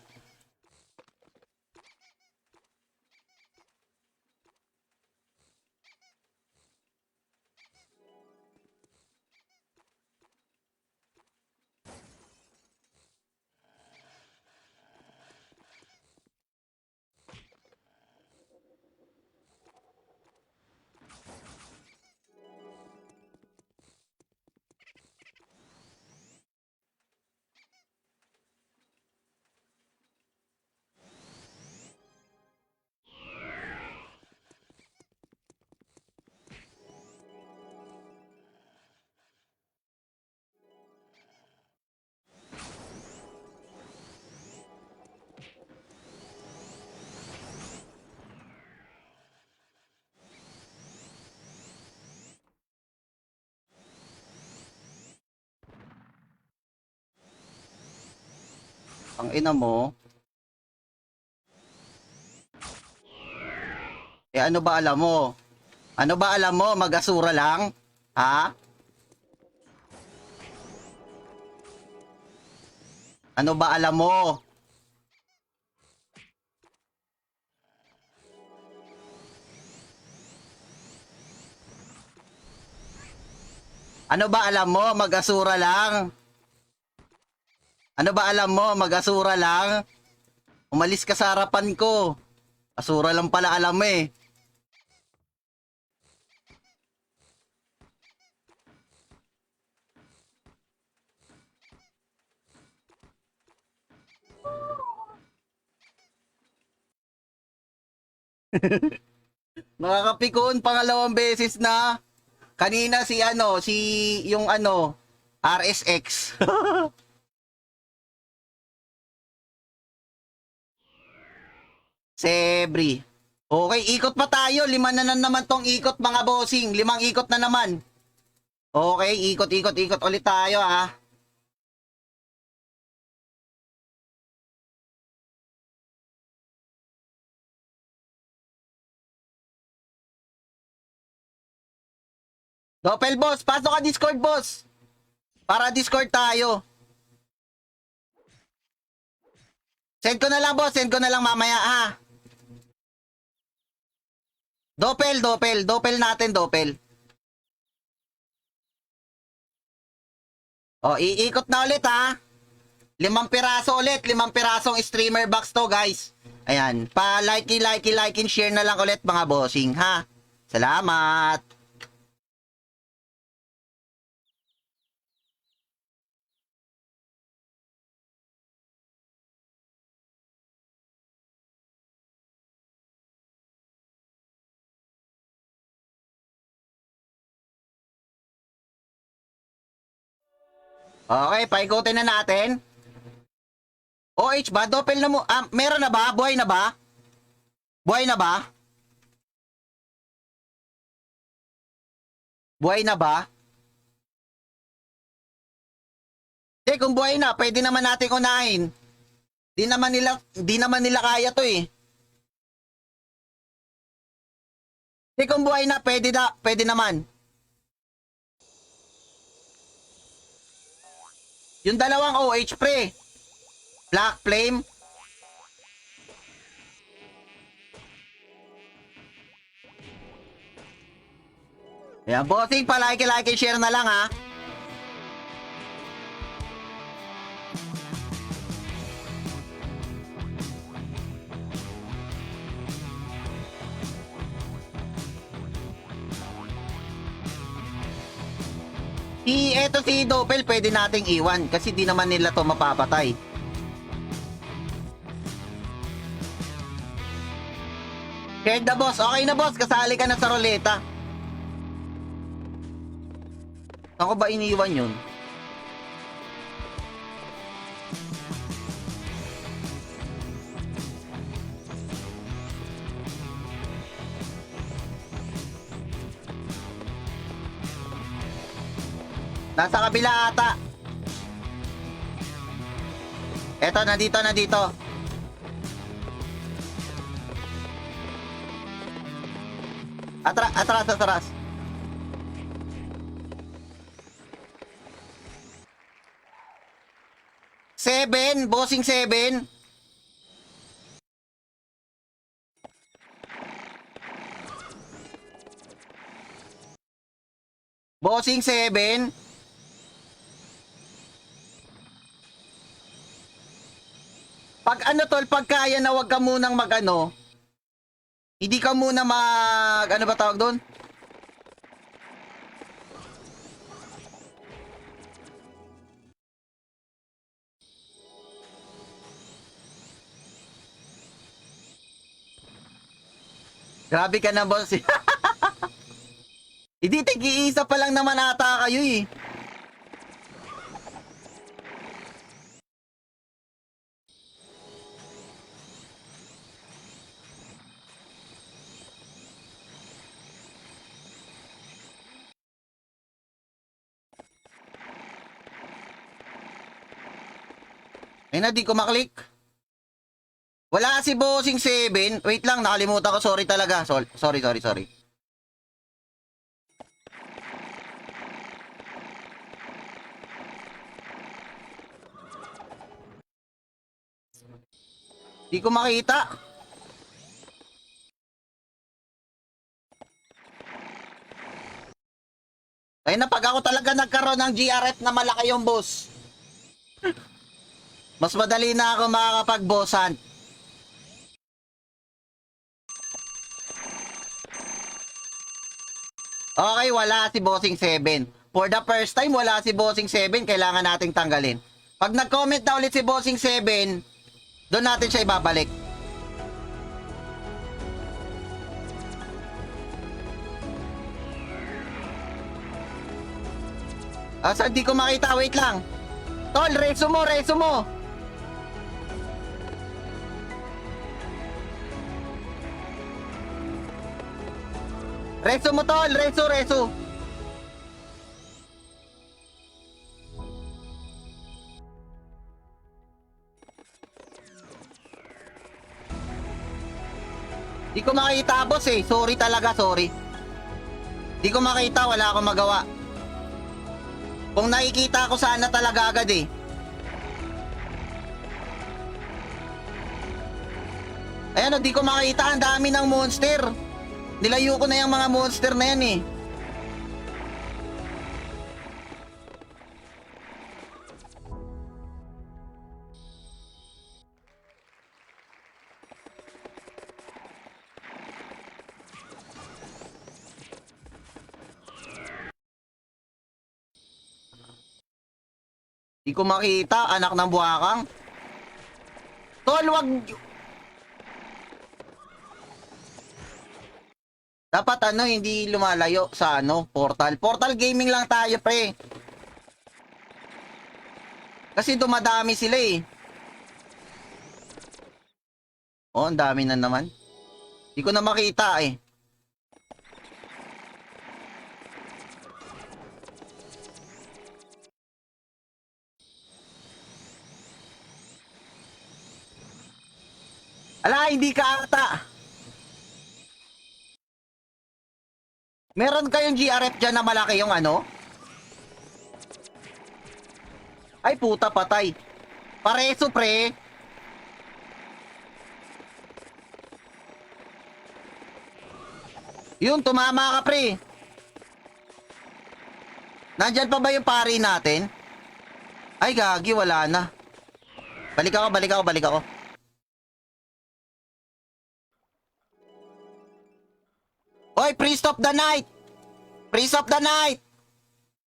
Ang ina mo. Eh ano ba alam mo? Ano ba alam mo? Mag-asura lang? Ha? Ano ba alam mo? Ano ba alam mo? Mag-asura lang? Ano ba alam mo? Mag-asura lang? Umalis ka sa harapan ko. Asura lang pala alam mo eh. Nakakapikon pangalawang beses na. Kanina si ano, si yung ano, RSX. Sebri. Okay, ikot pa tayo. 5 na naman tong ikot mga bossing. 5 ikot na naman. Okay, ikot ulit tayo ah. Doppel boss, pasok ka Discord boss. Para Discord tayo. Send ko na lang boss, send ko na lang mamaya ha. Doppel natin, doppel. O, iikot na ulit ha. 5 piraso ulit, 5 pirasong streamer box to guys. Ayan, like and share na lang ulit mga bossing ha. Salamat. Okay, paikutin na natin. OH ba? Doppel na mo. Meron na ba? Buhay na ba? Buhay na ba? Buhay na ba? Hindi, kung buhay na, pwede naman natin unahin. Di naman nila kaya to eh. Hindi, kung buhay na, pwede naman. Yung dalawang OH pre. Black Flame. Ayan, bossing pa like and share na lang ha. Eto si Doppel pwede nating iwan kasi di naman nila to mapapatay. Shared na boss. Okay na boss, kasali ka na sa roleta. Saan ko ba iniwan yun? Nasa kabila ata. Eto, nandito. Atras. Seven, bossing 7. Bossing 7. Pag ano tol, pag kaya na wag ka munang mag-ano, hindi ka muna ano ba tawag doon? Grabe ka na, boss. Hindi, tig-iisa pa lang naman ata kayo eh. Eh na, di ko maklik. Wala si Bossing 7. Wait lang, nakalimutan ko. Sorry talaga. Sorry. Di ko makita. Ay na, pag ako talaga nagkaroon ng GRF na malaki yung boss, mas madali na ako makakapag-bossan. Okay, wala si Bossing 7. For the first time, wala si Bossing 7. Kailangan nating tanggalin. Pag nag-comment na ulit si Bossing 7, doon natin siya ibabalik. Asa, di ko makita. Wait lang. Tol, reso mo. Reso mo, tol. Reso. Di ko makita, boss eh. Sorry talaga, sorry. Di ko makita, wala akong magawa. Kung nakikita ko sana talaga agad eh. Ayan o, di ko makita. Ang dami ng monster. Nilayo ko na yung mga monster na yan eh. Di ko makita, anak ng buhakang. Tol, wag. Dapat ano, hindi lumalayo sa ano, portal. Portal gaming lang tayo, pre. Kasi dumadami sila eh. Oh, ang dami na naman. Di ko na makita eh. Ala, hindi ka ata. Meron kayong GRF dyan na malaki yung ano? Ay, puta, patay. Pareso, pre. Yun, tumama ka, pre. Nandyan pa ba yung pari natin? Ay, gagi, wala na. Balik ako. Oy, priest of the night!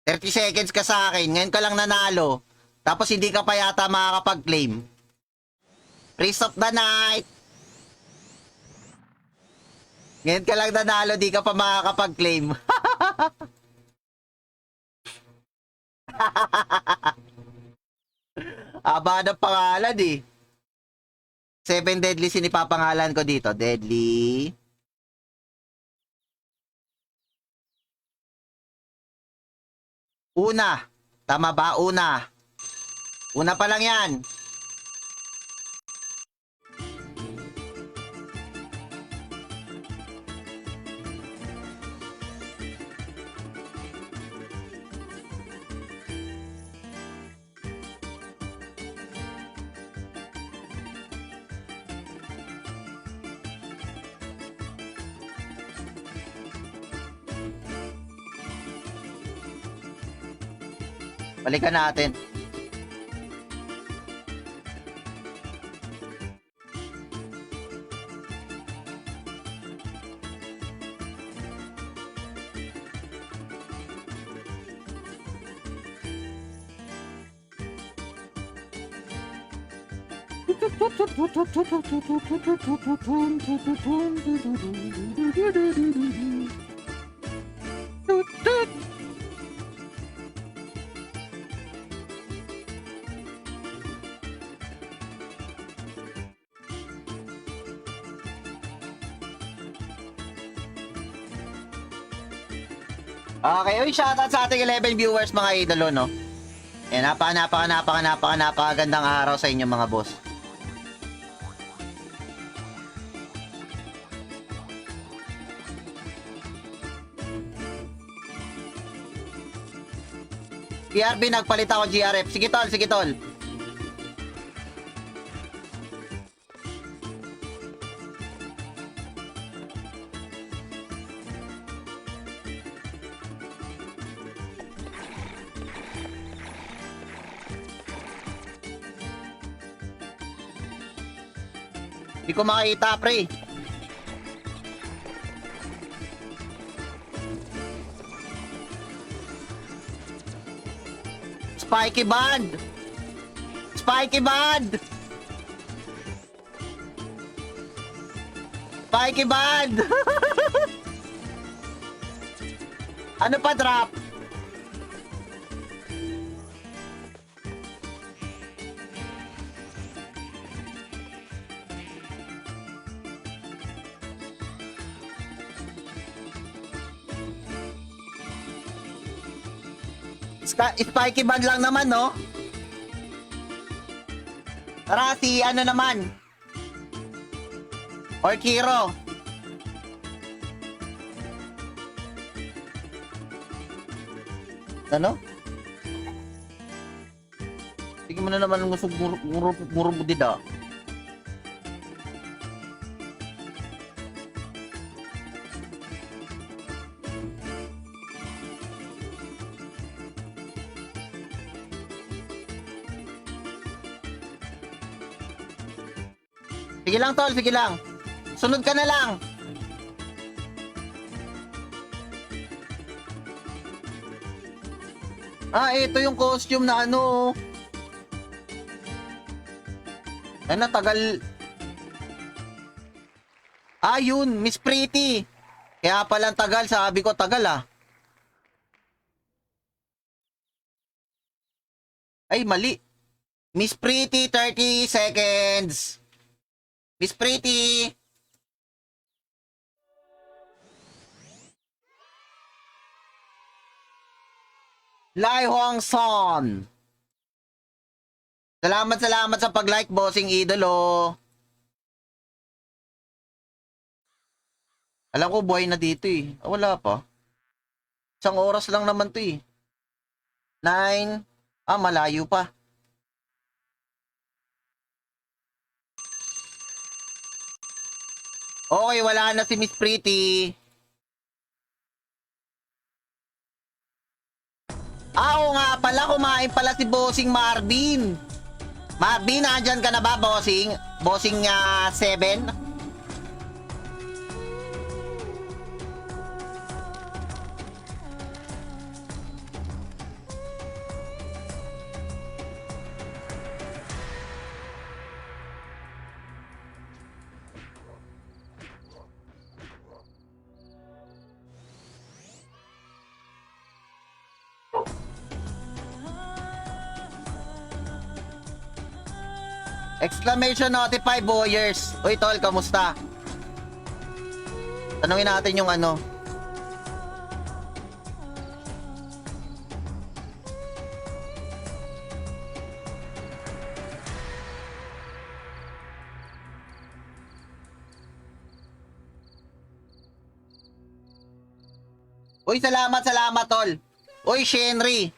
30 seconds ka sa akin. Ngayon ka lang nanalo. Tapos hindi ka pa yata makakapag-claim. Priest of the night! Ngayon ka lang nanalo, di ka pa makakapag-claim. Aba ng pangalan eh. 7 deadly sinipapangalan ko dito. Deadly. Una. Tama ba? Una. Una pa lang yan. Balikan natin. Okay, uy, shoutout sa ating 11 viewers mga idolo, no? Eh, napakagandang araw sa inyo mga boss. PRB, nagpalit ako GRF. Sige tol, sige tol. Hindi ko makita, pre. Spiky band! Spiky band! Spiky band! Ano pa drop? Spiky band lang naman, no? Tara, si ano naman? Orkiro. Ano? Sige mo na naman ngusog ngurub dida. Sige lang tol, sige lang. Sunod ka na lang. Ah, ito yung costume na ano. Ay, natagal. Ah, yun, Miss Pretty. Kaya palang tagal, sabi ko tagal ah. Ay, mali. Miss Pretty, 30 seconds. Miss Pretty. Lai Huang Son. Salamat sa pag-like, bossing idolo. Alam ko buhay na dito eh. Ah, wala pa. 1 oras lang naman to eh. 9. Ah, malayo pa. Okay, wala na si Miss Pretty. Ah, oo nga pala, kumain pala si Bossing Marvin. Marvin, nandyan ka na ba, Bossing? Bossing 7? Exclamation notify Boyers. Uy, tol, kamusta? Tanungin natin yung ano. Uy, salamat, salamat, tol. Uy, Shenry.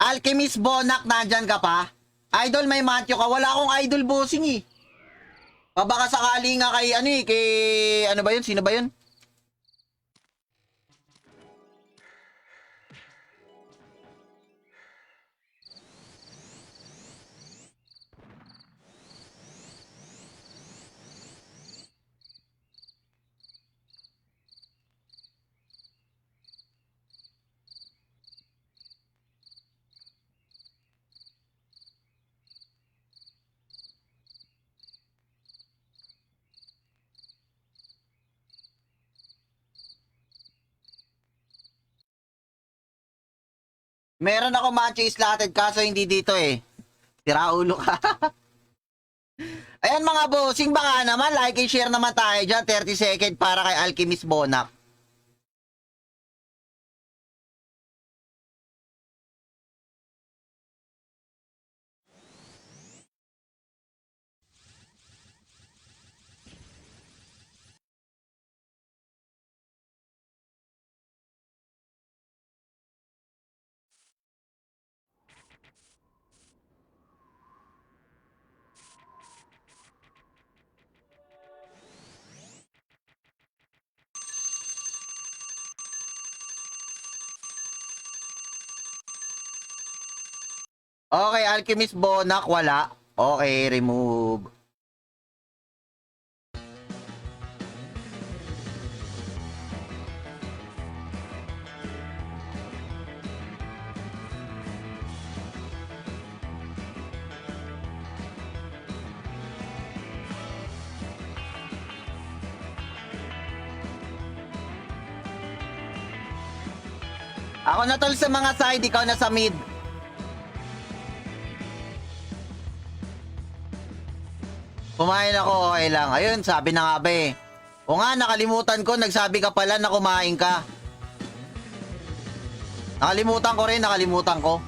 Alchemist Bonak, nandyan ka pa? Idol, may matyo ka. Wala akong idol bossing eh. Baka sakali nga kay ano eh, kay ano ba yun? Sino ba yun? Meron ako matcho slotted kaso hindi dito eh. Tira ulo ka. Ayan mga bossing, baka naman like and share naman tayo dyan. 30 second para kay Alchemist Bonak. Okay, Alchemist Bonak, wala. Okay, remove. Ako na tol sa mga side, ikaw na sa mid. Kumain ako, okay lang. Ayun, sabi na nga ba eh. O nga, nakalimutan ko, nagsabi ka pala na kumain ka. Nakalimutan ko rin, nakalimutan ko.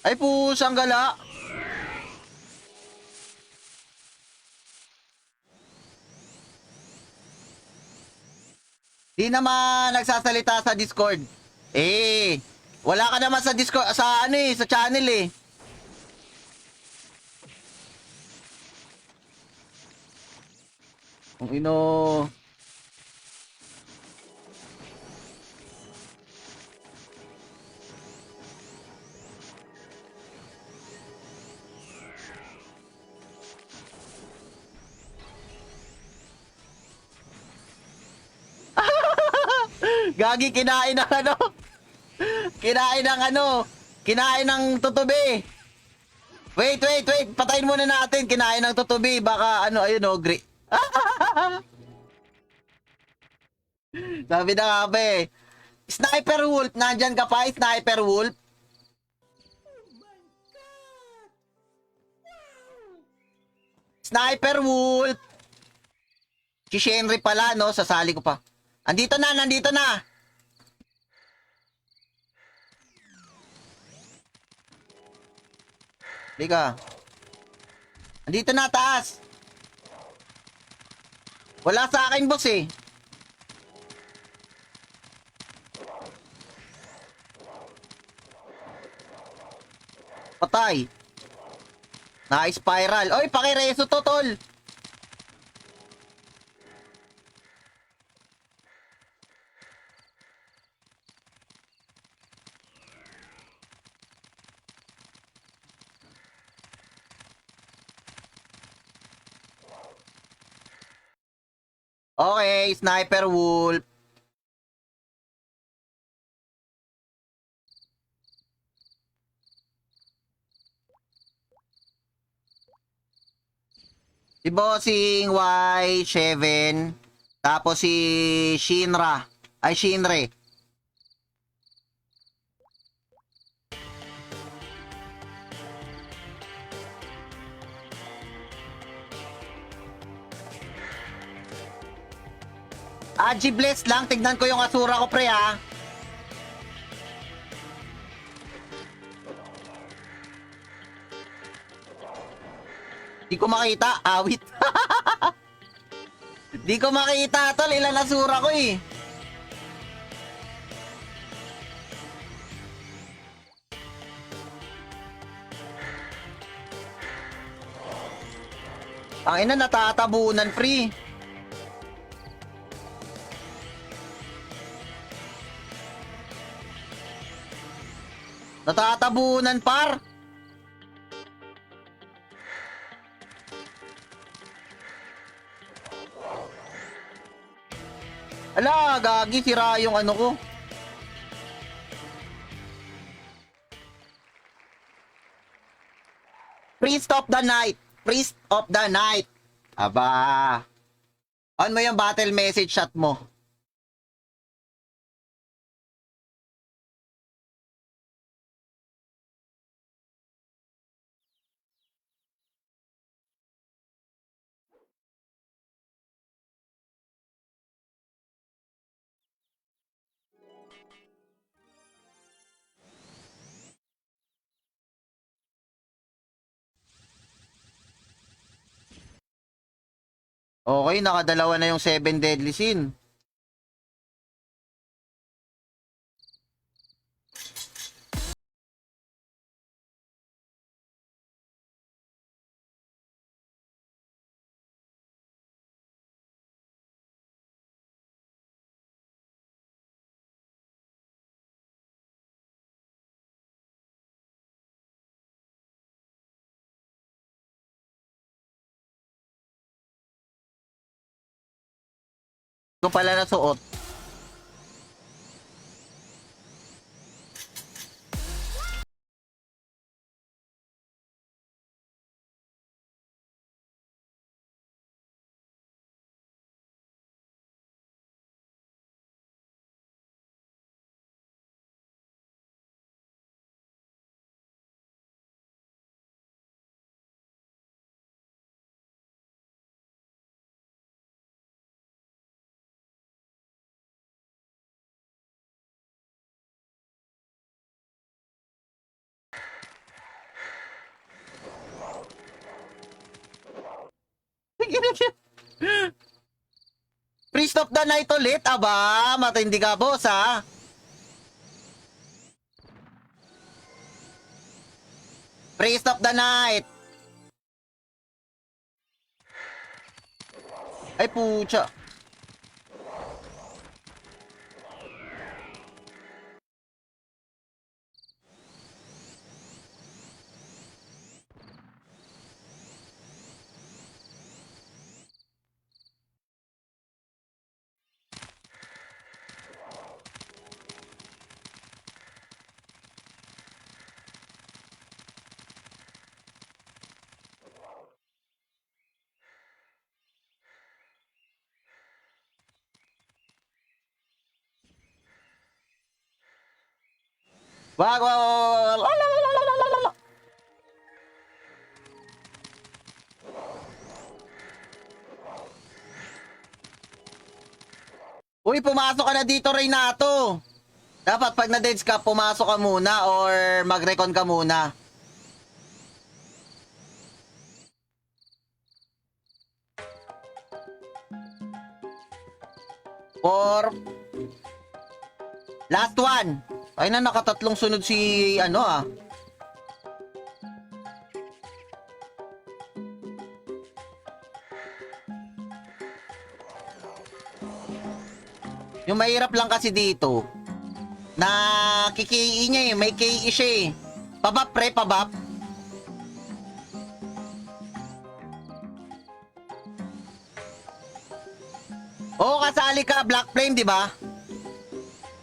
Ay pusang gala. Di naman nagsasalita sa Discord. Eh, wala ka naman sa Discord, sa ano eh, sa channel eh. Kung ino... Gagi, kinain ng ano? Kinain ng ano? Kinain ng tutubi. Wait. Patayin muna natin. Kinain ng tutubi. Baka ano, ayun o, Sabi na nga ba eh. Sniper Wolf, nandyan ka pa, Sniper Wolf? Sniper Wolf! Si Shenry pala, no? Sasali ko pa. Nandito na! Lika. Nandito na, taas. Wala sa akin, boss eh. Patay. Na-spiral. Oy, pakireso to, tol. Okay, Sniper Wolf. Si Bossing Y7. Tapos si Shinra. Ay, Shinre. Bless lang. Tignan ko yung Asura ko, pre, ha. Di ko makita. Awit. Di ko makita, tol. Ilan Asura ko, eh. Ang ina, natatabunan, pre. Natatabunan, par. Ala, gagi, sira yung ano ko. Priest of the Night. Priest of the Night. Aba. On mo yung battle message chat mo. Okay, nakadalawa na yung 7 deadly sin. Ko pala nasuot. Priest of the Night ulit. Aba, matindi ka, boss, ha? Priest of the Night. Ay, pucha. Wag, wag, wag, wag. Uy, pumasok ka na dito, Reynato. Dapat pag na-deads ka, pumasok ka muna or mag-recon ka muna. Or last one. Ay na, nakatatlong sunod si ano, ah. Yung mahirap lang kasi dito, na kiki niya eh, may KE siya eh. Pabap pre, pabap. Oo, kasali ka, Black Flame, di ba?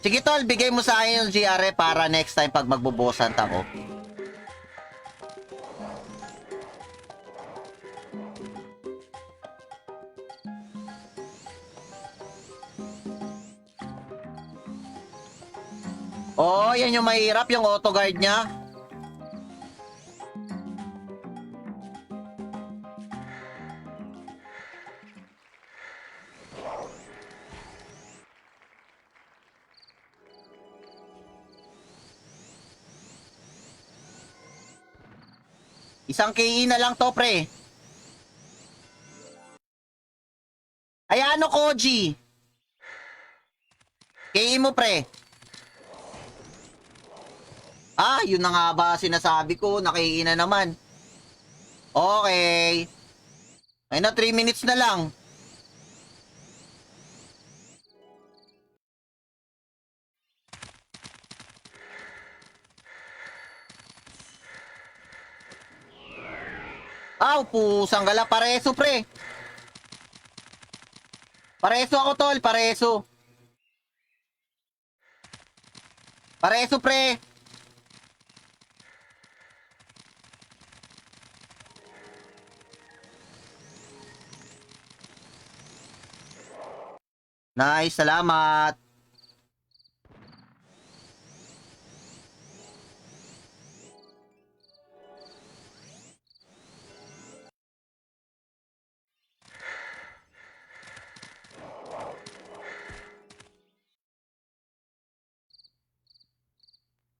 Sige tol, bigay mo sa akin yung GR para next time pag magbubosant ako. Oo, yan yung mahirap, yung auto guard niya. Isang KE na lang to, pre. Ay, ano, Koji? KE mo, pre. Ah, yun na nga ba sinasabi ko, naki na naman. Okay. Ay na, 3 minutes na lang. Aw, pusang gala, pareso, pre. Pareso ako, tol, pareso. Pareso, pre. Nice, salamat.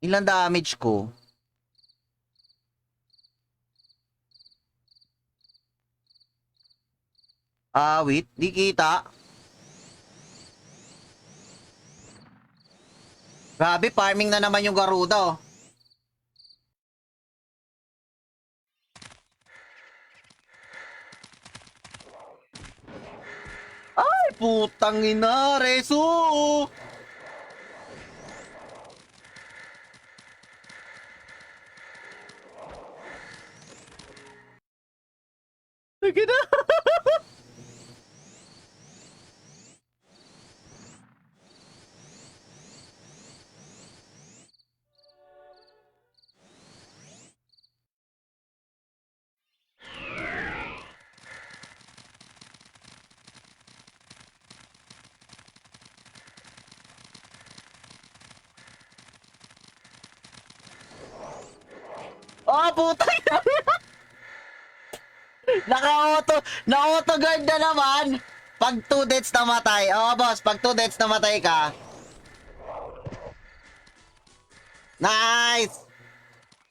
Ilang damage ko? Ah, wait, di kita. Grabe, farming na naman yung Garuda, oh. Ay, putang ina, Resu. Sige na. Oh, putang ina. Naka-auto, na-auto guard na naman. Pag 2 deaths namatay. Oh, boss, pag 2 deaths namatay ka. Nice.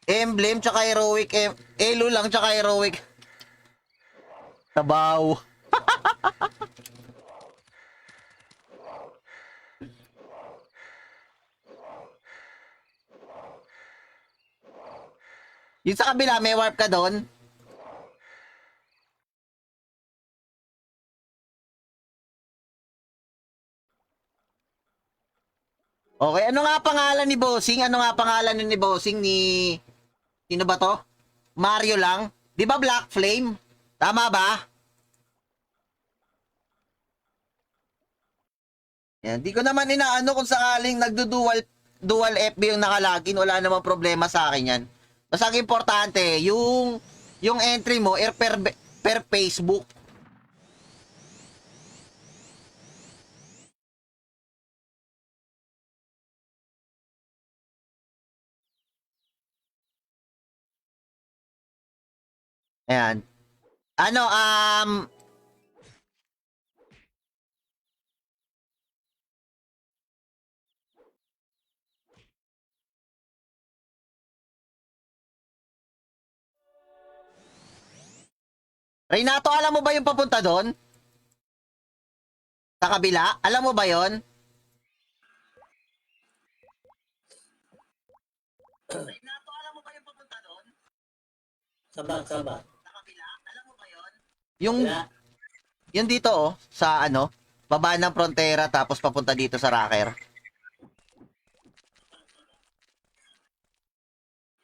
Emblem tsaka heroic. Elo lang tsaka heroic. Tabaw. Yung sa kabila, may warp ka doon. Okay, ano nga pangalan ni Bossing? Ano nga pangalan ni Bossing ni... Sino ba to? Mario lang? Di ba Black Flame? Tama ba? Yan, di ko naman inaano kung sakaling dual FB yung nakalagin, wala namang problema sa akin yan. Basta ang importante, yung entry mo per Facebook. Ayan. Ano, Renato, alam mo ba yung papunta doon? Sa kabila? Alam mo ba yon? Renato, alam mo ba yung papunta doon? Saba. Sa kabila? Alam mo ba yon? Yung dito oh, sa ano? Baba ng Frontera tapos papunta dito sa Rocker.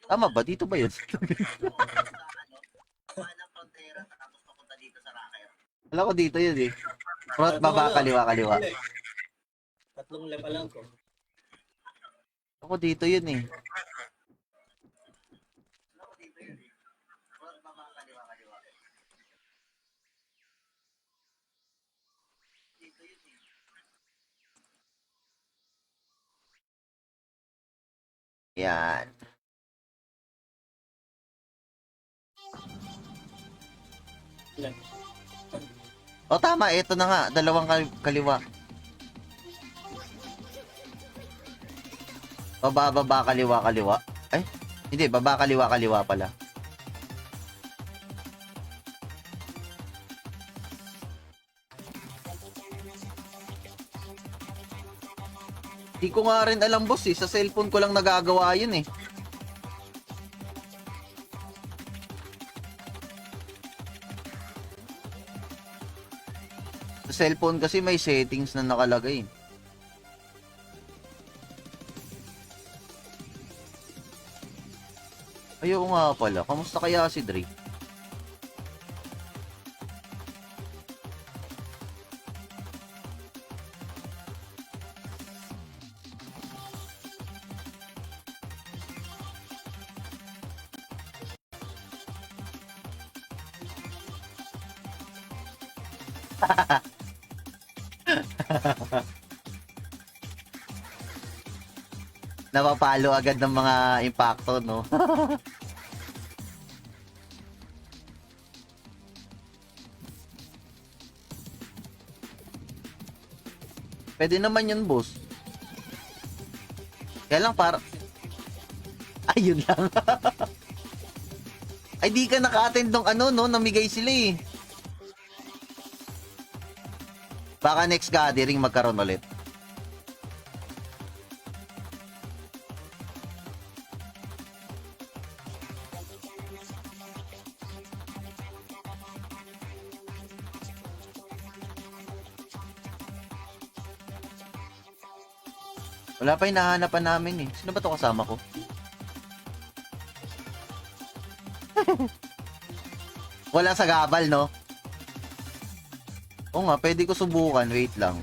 Tama ba? Dito ba yun? Alam ko dito yun eh. Front, baba, kaliwa, kaliwa. Tatlong level lang ko. Ako dito yun eh. Yan. Ilan? O tama, ito na nga. Dalawang kaliwa. Baba, baba, kaliwa, kaliwa. Ay, hindi. Baba, kaliwa, kaliwa pala. Di ko nga rin alam, boss eh. Sa cellphone ko lang nagagawa yun eh. Sa cellphone kasi may settings na nakalagay. Ayaw nga pala. Kamusta kaya si Dre? Napapalo agad ng mga impacto, no? Pwede naman yun, boss. Kaya lang para... Ayun lang. Ay, di ka naka-attend ng ano, no? Namigay sila eh. Baka next gathering magkaroon ulit. Wala pa yung nahahanapan namin eh. Sino ba to kasama ko? Wala sa gabal, no? Oo nga, pwede ko subukan. Wait lang.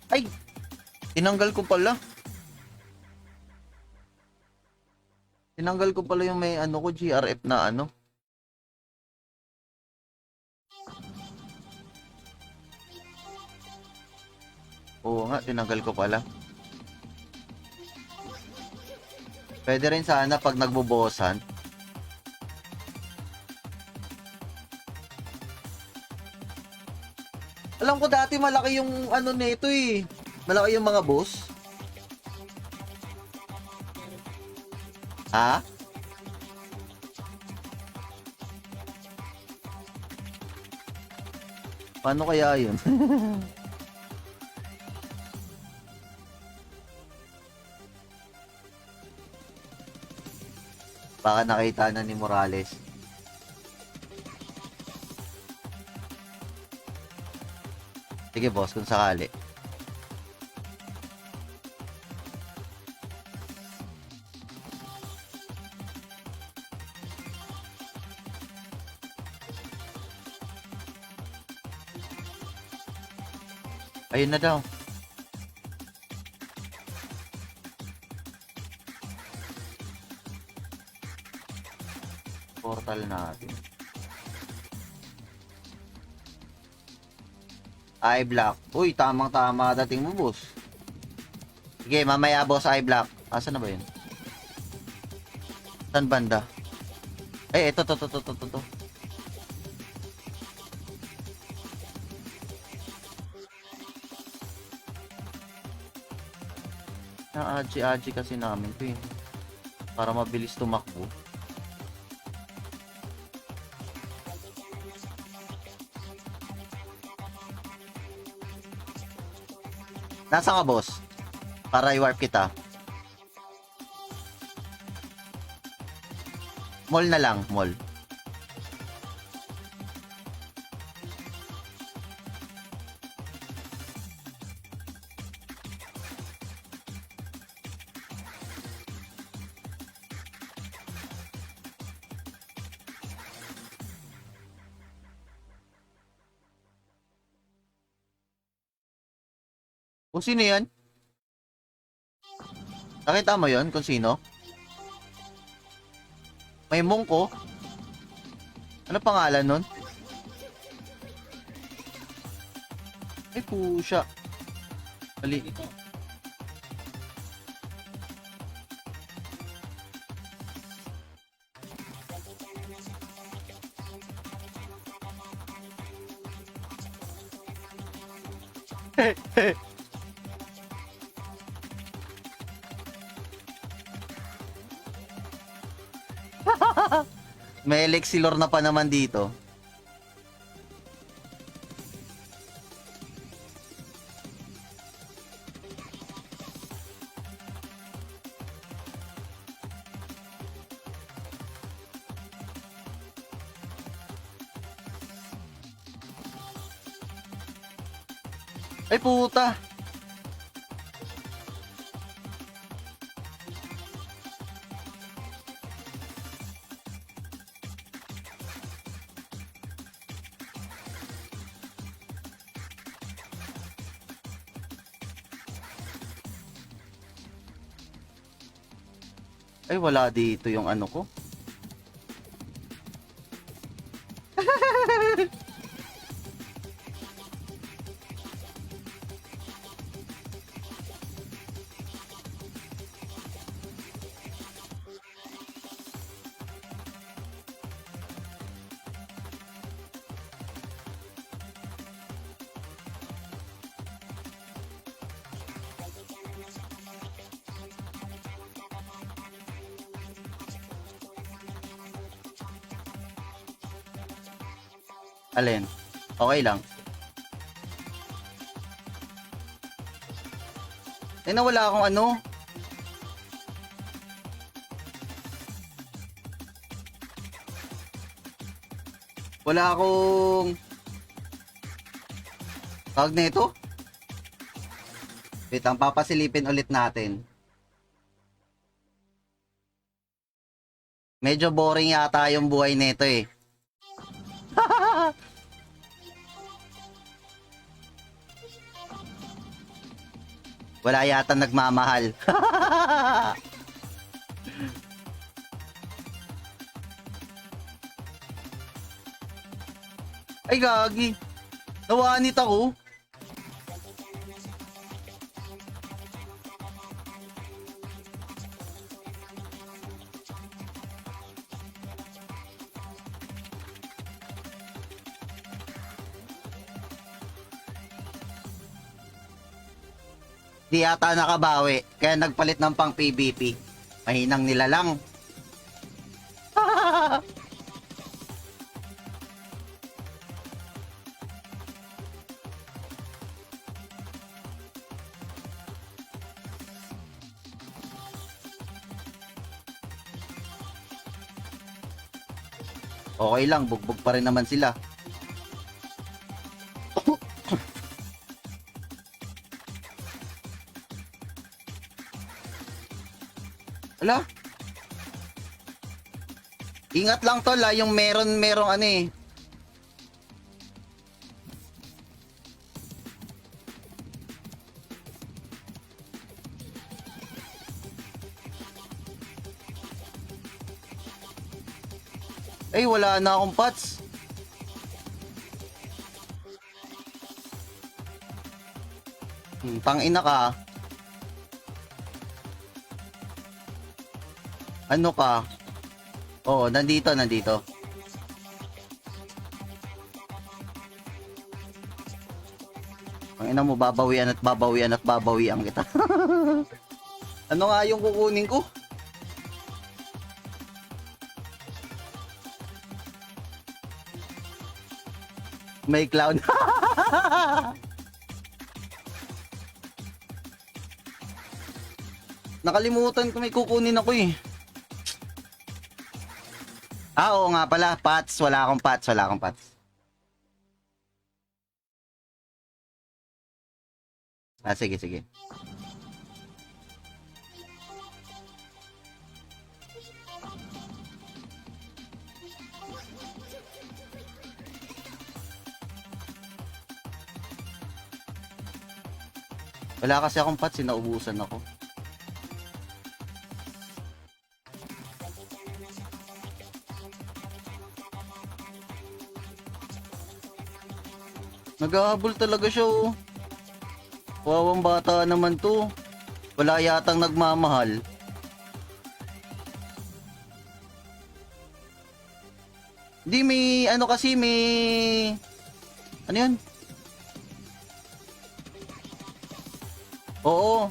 Ay! Tinanggal ko pala. Tinanggal ko pala yung may ano ko, GRF na ano. Oo nga, tinanggal ko pala. Pwede rin sana pag nagbubosan. Alam ko dati malaki yung ano nito eh. Malaki yung mga boss. Ha? Paano kaya yun? Baka nakita na ni Morales. Sige boss, kung sakali. Ayun na daw. Portal natin. I-block. Uy, tamang-tama dating mo, boss. Sige, mamaya, boss, I-block. Asa na ba yun? Saan banda? Eh, ito, to. Na-aji kasi namin to eh. Para mabilis tumakbo. Nasa ka, boss? Para i-warp kita. Mall na lang, mall. O sino yan? Nakita mo yon kung sino? May mongko? Ano pangalan nun? Ay, pusya. Dali. Dito. May Elixilor na pa naman dito. Ay puta. Ay wala dito yung ano ko. Alin? Okay lang. Eh nawala akong ano. Wala akong tawag nito. Wait lang, papasilipin ulit natin. Medyo boring yata yung buhay nito eh. Wala yata nagmamahal. Ay gagi. Nawanit ako. Di yata nakabawi, kaya nagpalit ng pang PVP. Mahinang nila lang. Okay lang, bugbog pa rin naman sila. Ala. Ingat lang tol ha, yung merong ano eh. Ay, wala na akong pots. Tangina ka. Ano ka? Oo, nandito. Ang ina mo, babawian kita. Ano nga yung kukunin ko? May cloud. Nakalimutan ko may kukunin ako eh. Ah, oo nga pala. Pots. Wala akong pots. Ah, sige. Wala kasi akong pots, sinaubusan ako. Naghahabol talaga siya oh. Wawang bata naman to. Wala yatang nagmamahal. Hindi may ano kasi may ano yun? Oo.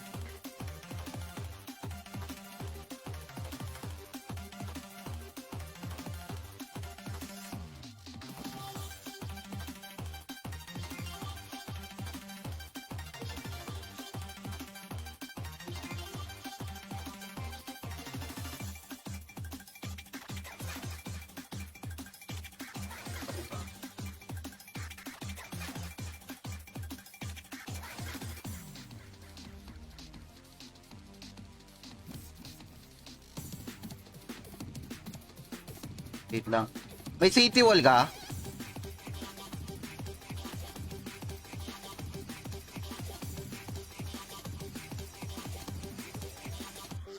Wait lang. May city wall ka?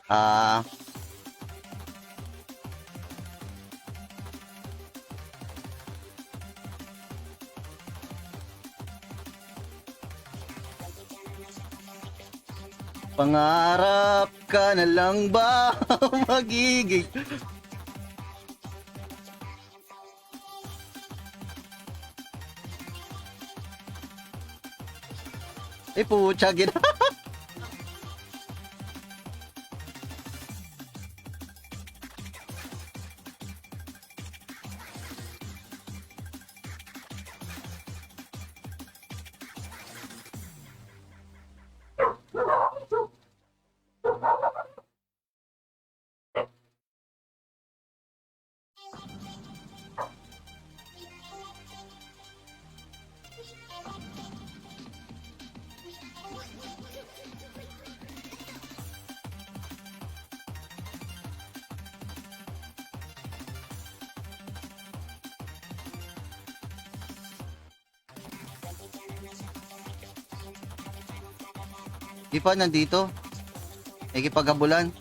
Ah. Pangarap ka na lang ba magiging putya gina. Di pa nandito. Nakikipaghabulan.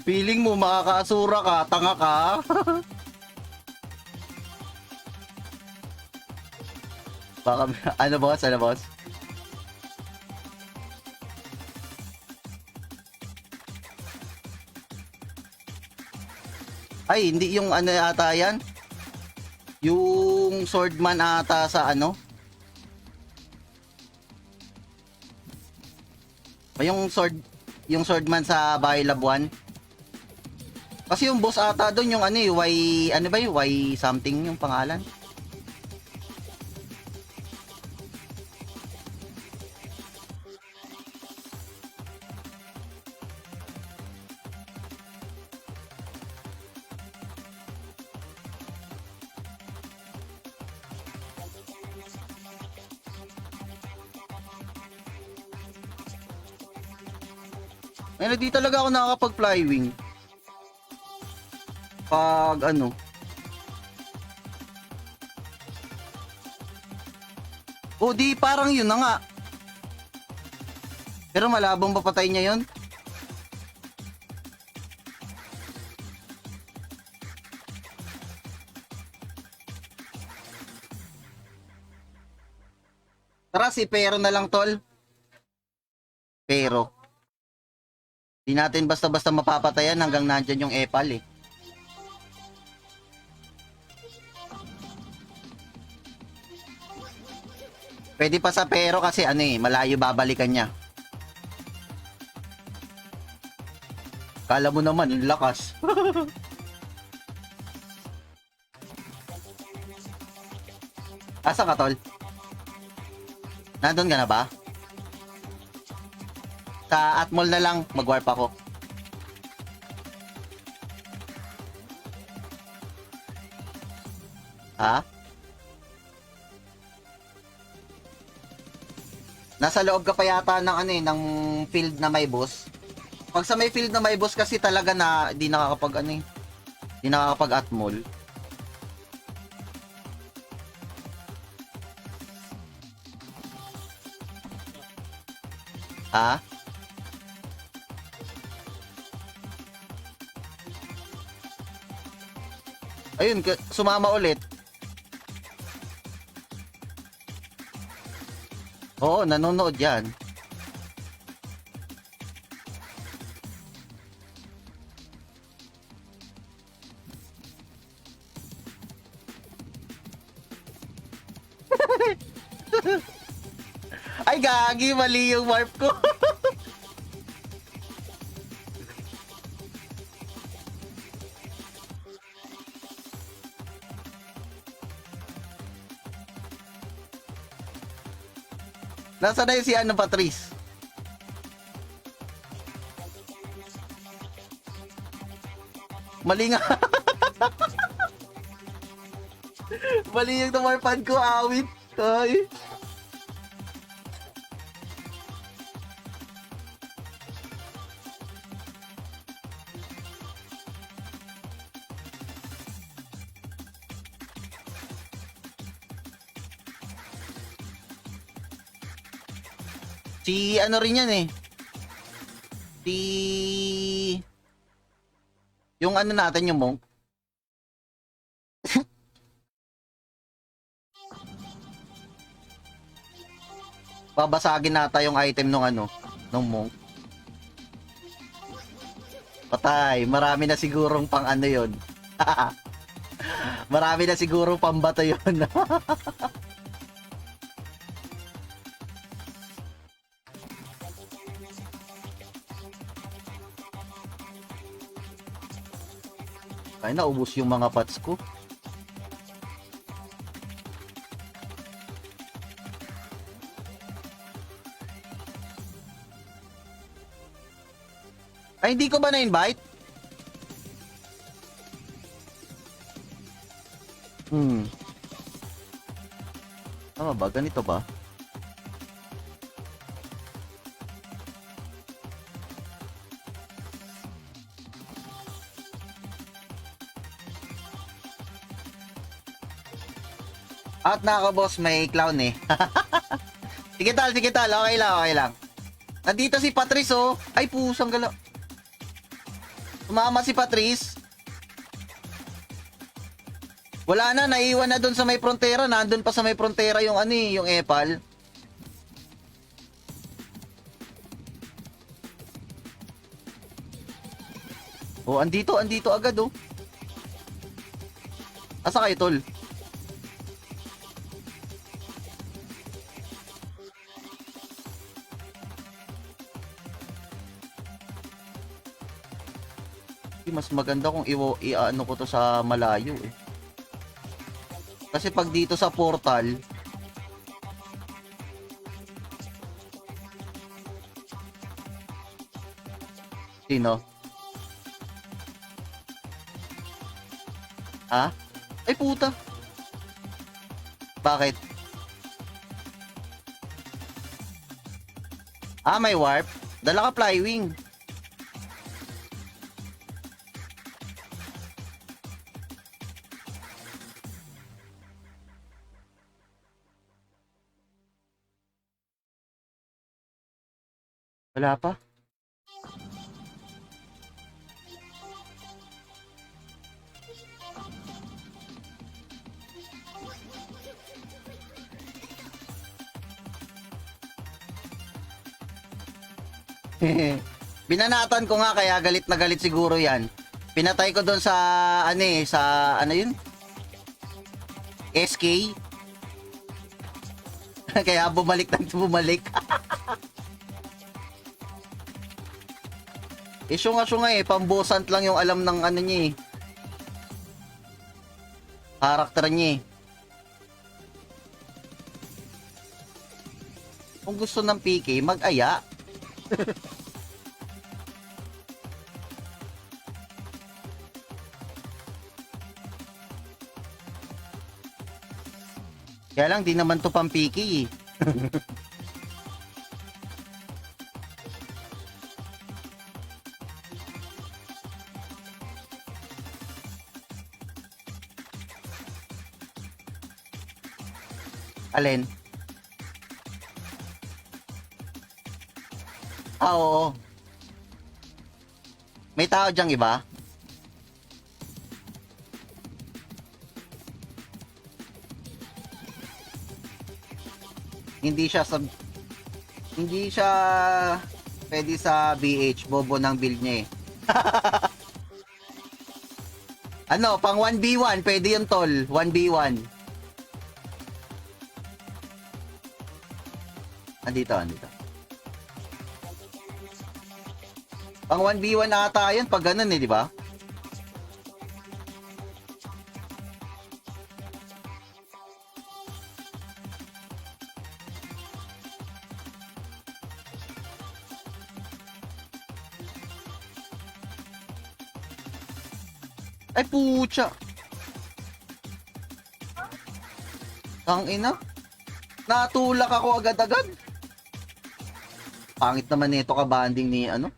Feeling mo makakaasura ka, tanga ka. Baka, ano boss? Ano boss? Ay, hindi yung ano ata yan? Yung swordman ata sa ano? O yung swordman sa Bahay Labuan? Kasi yung boss ata doon yung ano eh, ano ba yung Y something yung pangalan? Ay, di talaga ako nakakapag-flywing. Pag ano. O di parang yun na nga. Pero malabong papatay niya yun. Tara si Pero na lang tol. Pero. Di natin basta-basta mapapatayan hanggang nandyan yung epal eh. Pwede pa sa Pero kasi ano eh, malayo babalikan niya. Kala mo naman, yung lakas. Asa ka tol? Nandun ka na ba? Sa Atmall na lang, mag-warp ako. Ha? Nasa loob ka pa yata ng ano eh, ng field na may boss. Pag sa may field na may boss kasi talaga na di nakakapag ano eh. Di nakakapag atmol. Ha? Ayun, sumama ulit. Oo, nanonood yan. Ay, gagi, mali yung warp ko. Nasaan na yung si ano, Patrice? Mali nga. Mali yung namarpan ko, awit. Ay. Si ano rin yan eh. Si... Yung ano natin, yung monk. Babasagin nata yung item nung ano, nung monk. Patay, marami na sigurong pang ano yun. Marami na sigurong pambato yun. Ay, naubos yung mga pots ko. Ay, hindi ko ba na-invite? Tama ba? Ganito ba? At boss, may clown eh. Sige tal, okay lang, okay lang. Nandito si Patrice oh. Ay pusang gala. Sumama si Patrice. Wala na, naiwan na doon sa may frontera. Nandun pa sa may frontera yung ano eh, yung epal. Oh, andito agad oh. Asa kayo tol? Mas maganda kung i-ano ko to sa malayo eh. Kasi pag dito sa portal, sino? Ha? Ay puta. Bakit? Ah, may warp. Dala ka flywing. Wala pa. Binanatan ko nga kaya galit na galit siguro yan. Pinatay ko doon sa ano eh, sa ano yun? SK. Kaya bumalik. Eh, syunga eh. Pambosant lang yung alam ng ano niya eh. Karakter niya eh. Kung gusto ng PK, mag-aya. Kaya lang, di naman to pampiki eh. Alin? Ah, oo. May tao diyang iba? Hindi siya sa... Hindi siya... Pwede sa BH. Bobo ng build niya eh. Ano, pang 1v1. Pwede yun, tol. 1v1. Andito, andito. Pang 1v1 na ata yun pag ganun eh, di ba? Ay, pucha. Tangina. Natulak ako agad-agad. Pangit naman nito ka-banding ni ano.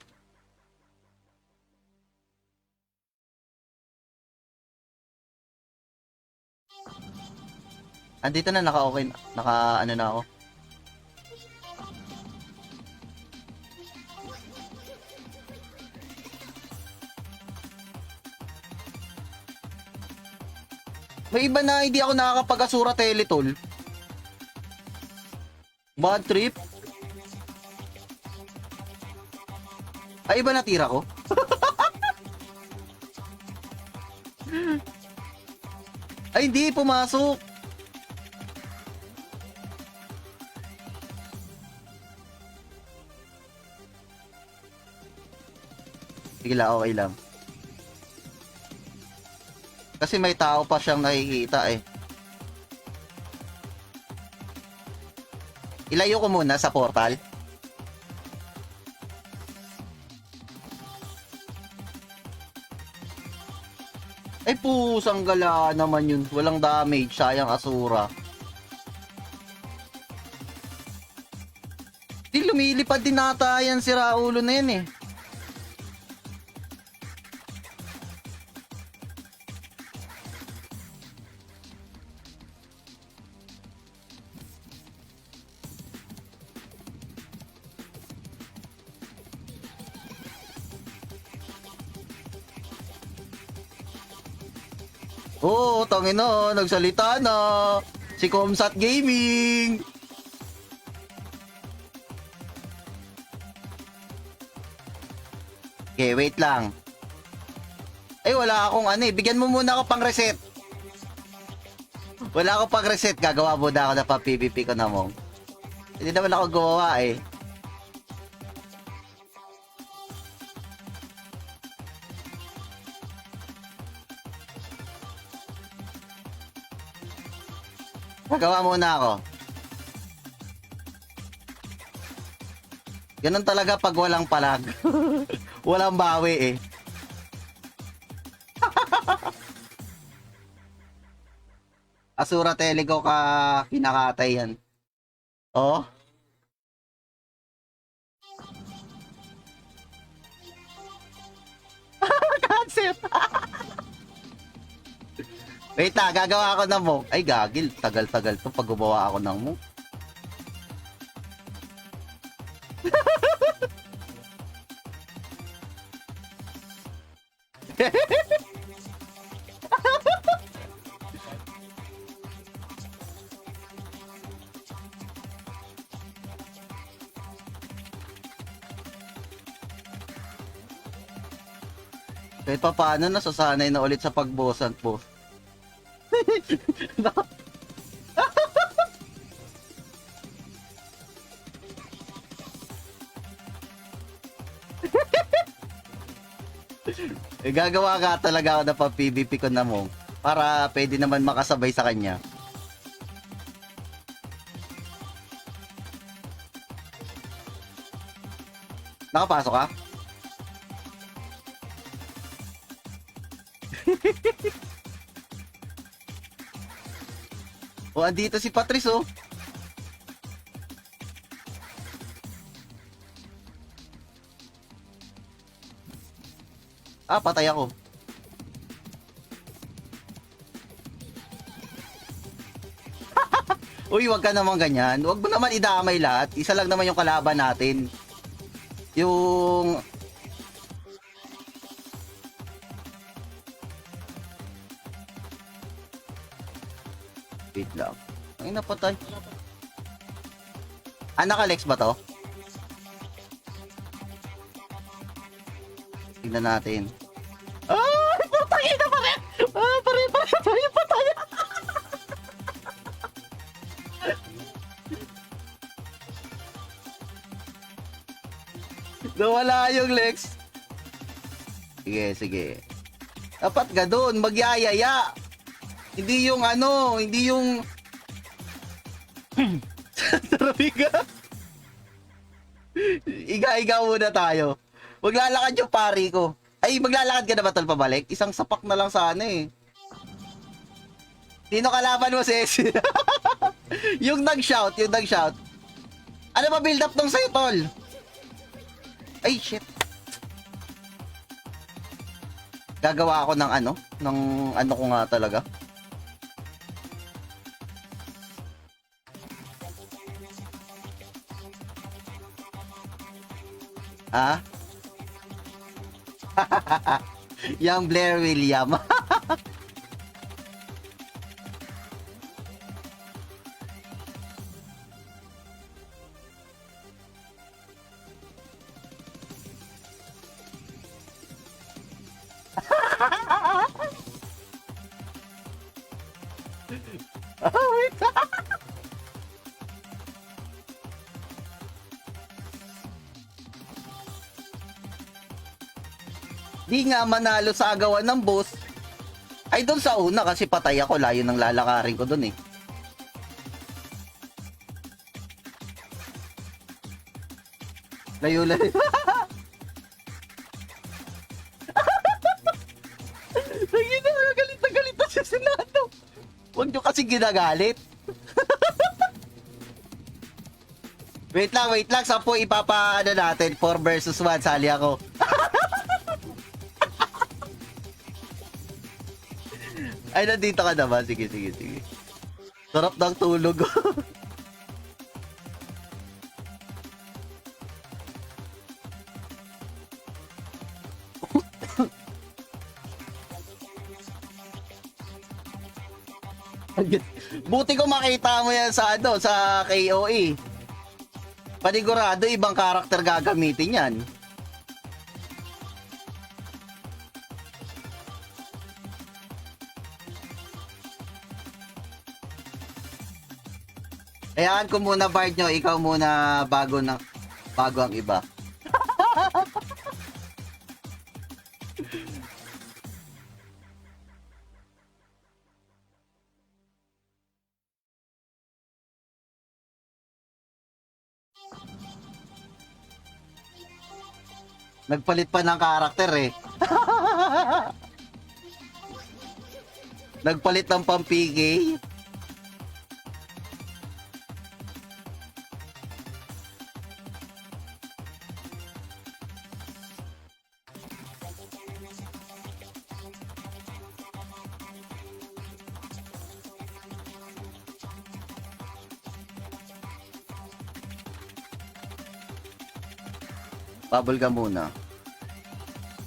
Andito na, naka-okay. Naka-ano na ako. May iba na hindi ako nakakapag-asura teletol. Bad trip. Ay, iba na tira ko. Ay, hindi. Pumasok. Sige lang, okay lang. Kasi may tao pa siyang nakikita eh. Ilayo ko muna sa portal. Ay pusang gala naman yun. Walang damage. Sayang Asura. Di lumilipad din nata yan si Raulo na yan eh. Oo, tangin na, nagsalita na. Si Comsat Gaming. Okay, wait lang. Ay, wala akong ano eh. Bigyan mo muna ako pang reset. Wala akong pang reset. Gagawa muna ako na pa PvP ko na mo. Hindi naman ako gumawa eh. Gagawa muna ako. Ganun talaga pag walang palag. Walang bawi eh. Asura Telego ka kinakatay yan. Oh. Concept. Wait na, gagawa ako ng mo. Ay, gagil. Tagal-tagal to pag gumawa ako ng mo. Kahit pa paano, nasasanay na ulit sa pagbosan po. Gagawa ka talaga ako na pa PvP ko na mo para pwede naman makasabay sa kanya. Nakapasok ka? O, andito si Patrice, oh. Ah, patay ako. Uy, wag ka naman ganyan. Wag mo naman idamay lahat. Isa lang naman yung kalaban natin. Yung... Wait lang. Ay, napatay. Anak Alex ba to? Tignan natin. Ay, patay na pare! Ah, pare, patay. Nawala yung Lex. Sige. Dapat ganun, magyayaya. Hindi yung ano, hindi yung... Tarabiga. Iga muna tayo. Maglalakad yung pari ko. Ay, maglalakad ka na ba tol pabalik? Isang sapak na lang sana eh. Sino kalaban mo, sis? yung nag-shout. Ano ba build up nung sa'yo, tol? Ay, shit. Gagawa ako ng ano ko nga talaga. Ah? Yung Blair William. Wait. Di nga manalo sa agawan ng boss. Ay, doon sa una kasi patay ako. Layo ng lalakarin ko doon eh. Layo. Galit na siya Senado. Huwag nyo kasi ginagalit. Wait lang. 10 ipapaano natin. 4 versus 1. Sali ako. Ay, nandito ka na ba? Sige. Sarap ng tulog. Buti ko makita mo yan sa sa KOE. Panigurado ibang karakter gagamitin yan. Hayaan ko muna Bard nyo, ikaw muna bago ang iba. Nagpalit pa ng karakter eh. Nagpalit ng pang-PK. Bubble ka muna.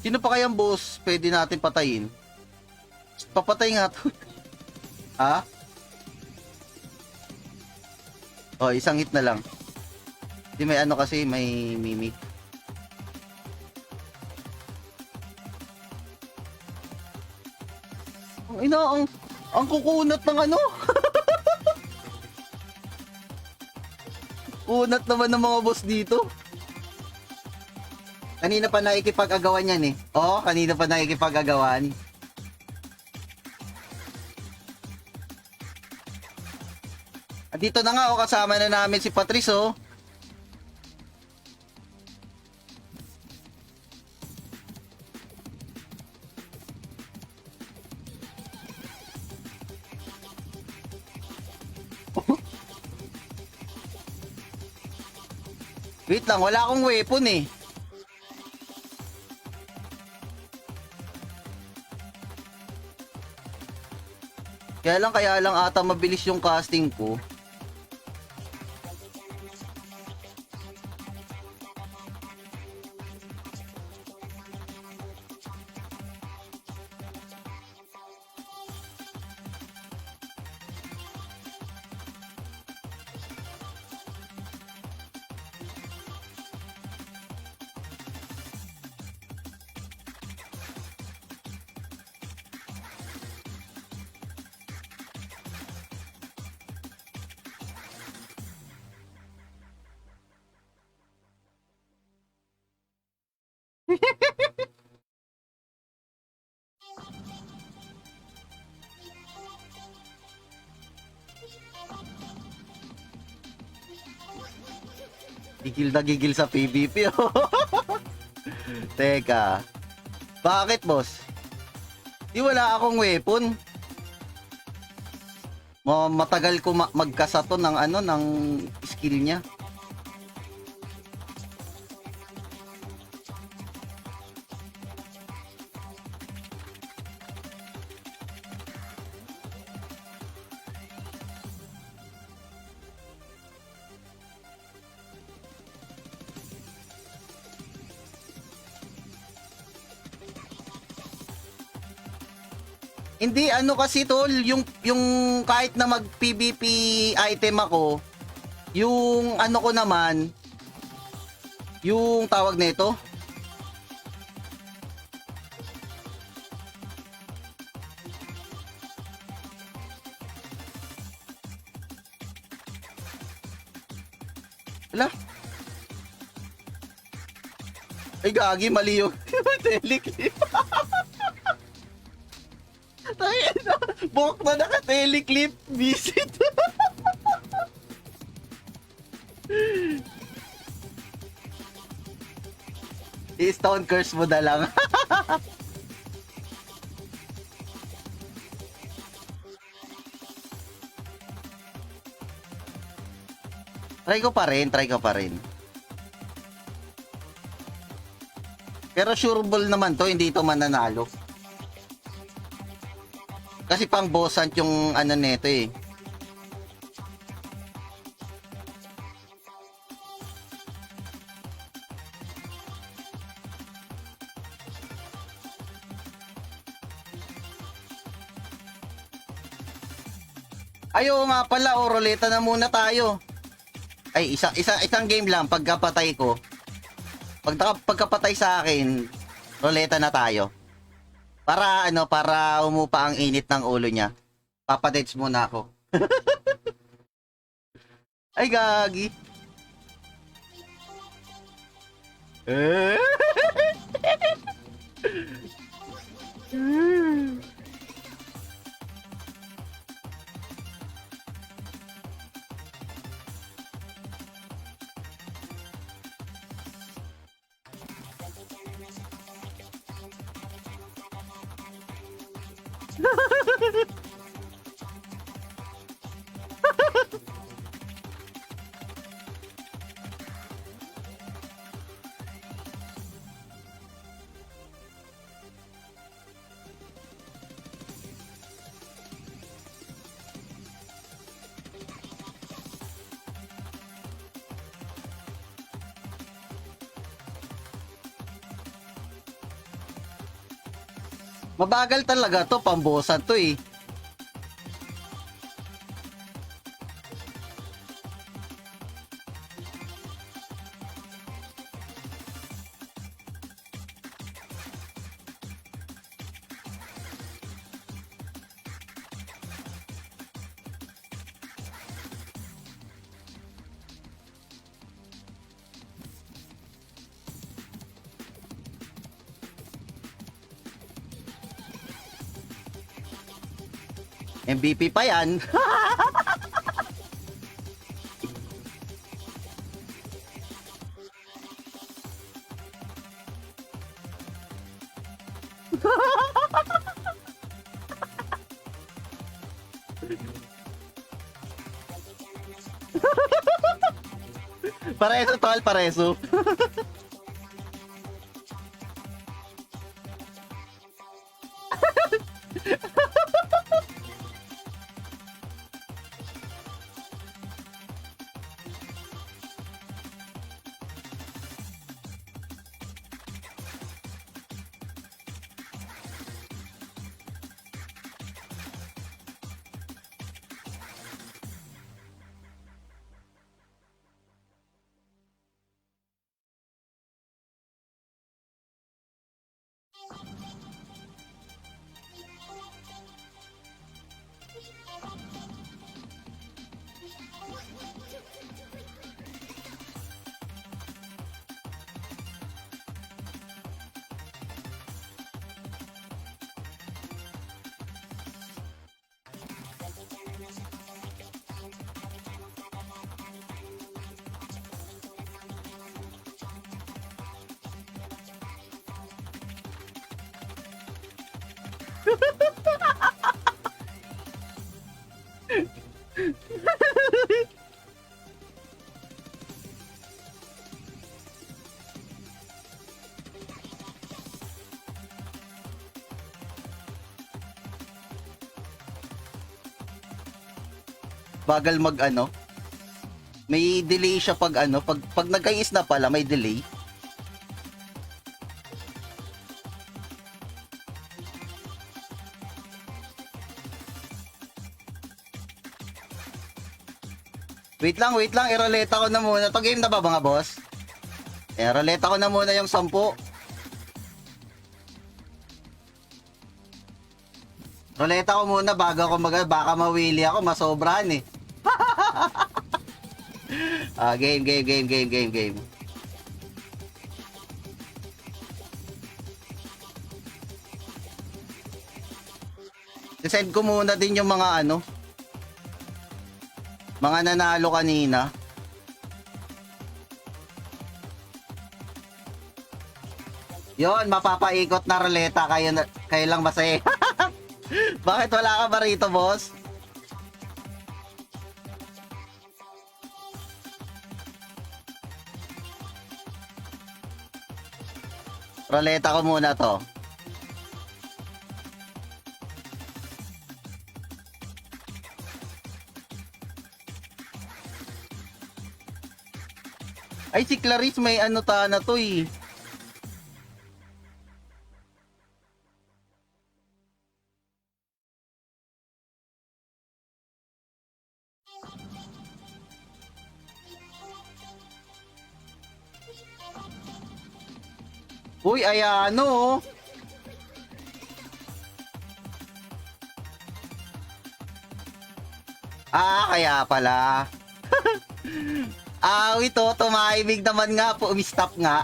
Sino pa kayang boss pwede natin patayin? Papatay nga to. Ha? Oh, isang hit na lang. Di may ano kasi, may mimic. Ang kukunat ng ano. Kunat naman ng mga boss dito. Kanina pa nakikipag-agawan yan eh. Oo, kanina pa nakikipag-agawan. At dito na nga, kasama na namin si Patrice, oh. Wait lang, wala akong weapon eh. Kaya lang ata mabilis yung casting ko. Gigil na gigil sa PvP. Oh. Teka. Bakit, boss? Di wala akong weapon. Matagal ko magkasato ng ano ng skill niya. Hindi ano kasi tol, yung kahit na mag PVP item ako, yung ano ko naman, yung tawag nito. Ala. Ay gagi, mali yung teleclip. Buhok na naka-teleclip. Visit. I-stone curse mo na lang. Try ko pa rin. Pero sureball naman to, hindi to mananalo. Kasi pang bossant yung ano neto eh. Ayo nga pala, roleta na muna tayo. Ay, isang game lang pagkapatay ko. Pagkapatay sa akin, roleta na tayo. Para umupa ang init ng ulo niya. Papadets muna ako. Ay gagi. Mabagal talaga to, pambosan to eh. MVP pa yan. Pareso, tol, pareso. Bagal mag ano. May delay siya pag ano, pag nagkais na pala may delay. Wait lang, iroleta ko na muna. To game na ba mga boss? Iroleta ko na muna yung 10. Roleta ko muna bago ako baka mawili ako, masobrahan eh. Game. Send ko muna din yung mga ano, mga nanalo kanina. Yon, mapapaikot na roleta kayo lang masaya. Bakit wala ka ba rito, boss? Roleta ko muna to. Ay, si Clarice may ano na to eh. Uy, ayano. Kaya pala. Ito, tumaibig naman nga po, stop nga.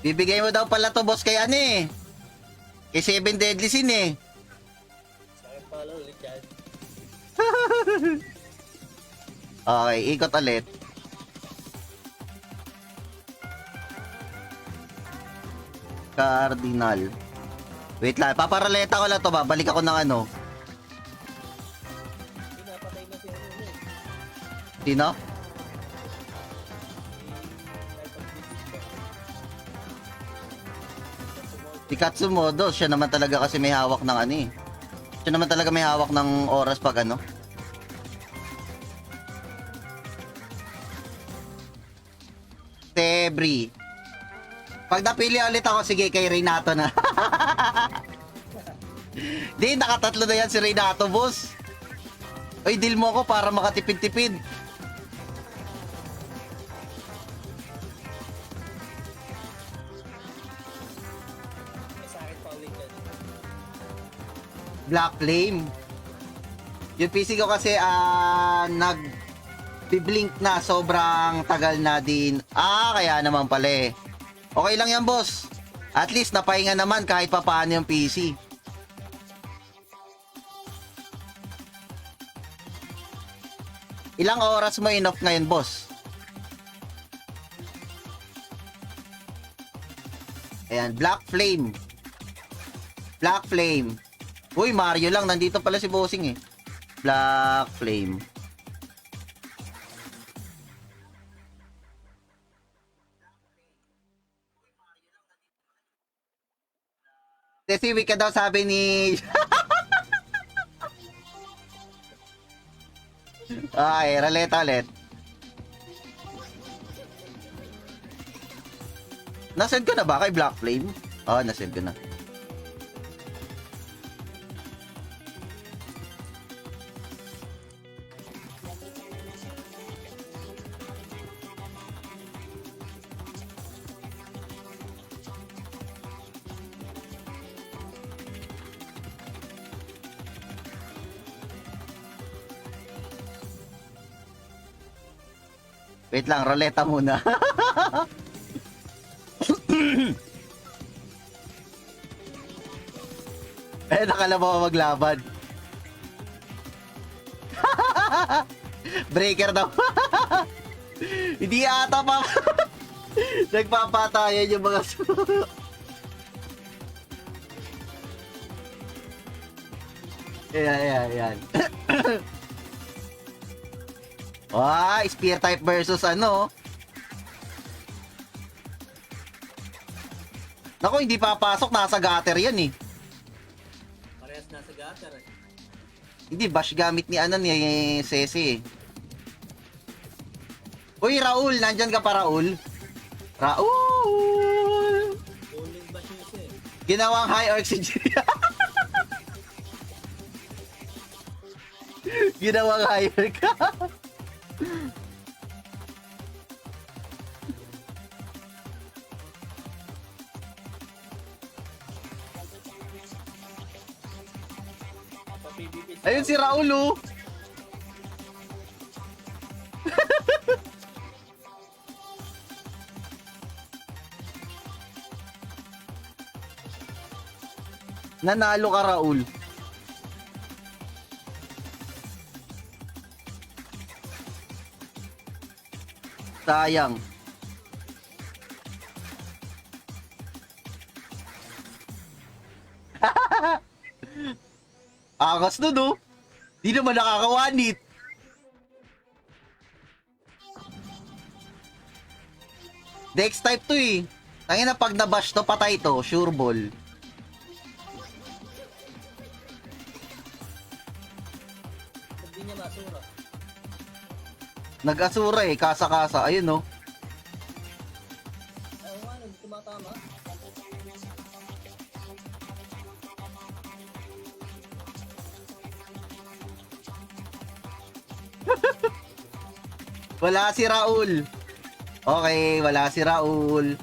Bibigay mo daw pala to, boss, kay ano eh. Kay 7 Deadly Sin eh. Sa akin pala ulit yan. Okay, ikot ulit. Cardinal. Wait lang, paparaleta ko lang to, babalik ako ng ano. Pinapatay na si ano eh. Sino? Si Katsumodo, siya naman talaga kasi may hawak ng ano eh. Siya naman talaga may hawak ng oras pag ano. Tebri. Pag napili ulit ako, sige kay Renato na. Di, nakatatlo na yan si Renato, boss. Ay, deal mo ako para makatipid-tipid. Sa akin pa ulit yan. Black Flame. Yung PC ko kasi nag-blink na, sobrang tagal na din. Kaya naman pala eh. Okay lang yan, boss. At least napahinga naman kahit papaano yung PC. Ilang oras mo in-off ngayon, boss? Ayan, Black Flame. Black Flame. Uy, Mario lang. Nandito pala si Bossing eh. Black Flame. Tesiwi ka daw sabi ni... Ay, raleta ulit. Nasend ko na ba kay Black Flame? Oo, nasend ko na. Wait lang, roleta muna. Nakalabaw maglaban. Breaker daw. Hindi ata pa. Nagpapatayan yung mga Ayan. Spear type versus ano. Naku, hindi papasok. Nasa gutter yan eh. Parehas nasa gutter eh. Hindi, bash gamit ni Ceci eh. Uy, Raul. Nandyan ka pa, Raul? Raul! Bowling ba siya eh? Ginawang high oxygen. Ginawang higher ka. Ayun si Raul oh. Nanalo ka, Raul. Sayang. Angas nun, no? Di naman nakakawanit. Dex type to eh. Tangina pag nabash to, patay to. Sure ball. Hindi niya masura. Nag-asura eh, kasa-kasa. Ayun, no? Ayaw nga, hindi tumatama. Wala si Raul. Okay, wala si Raul.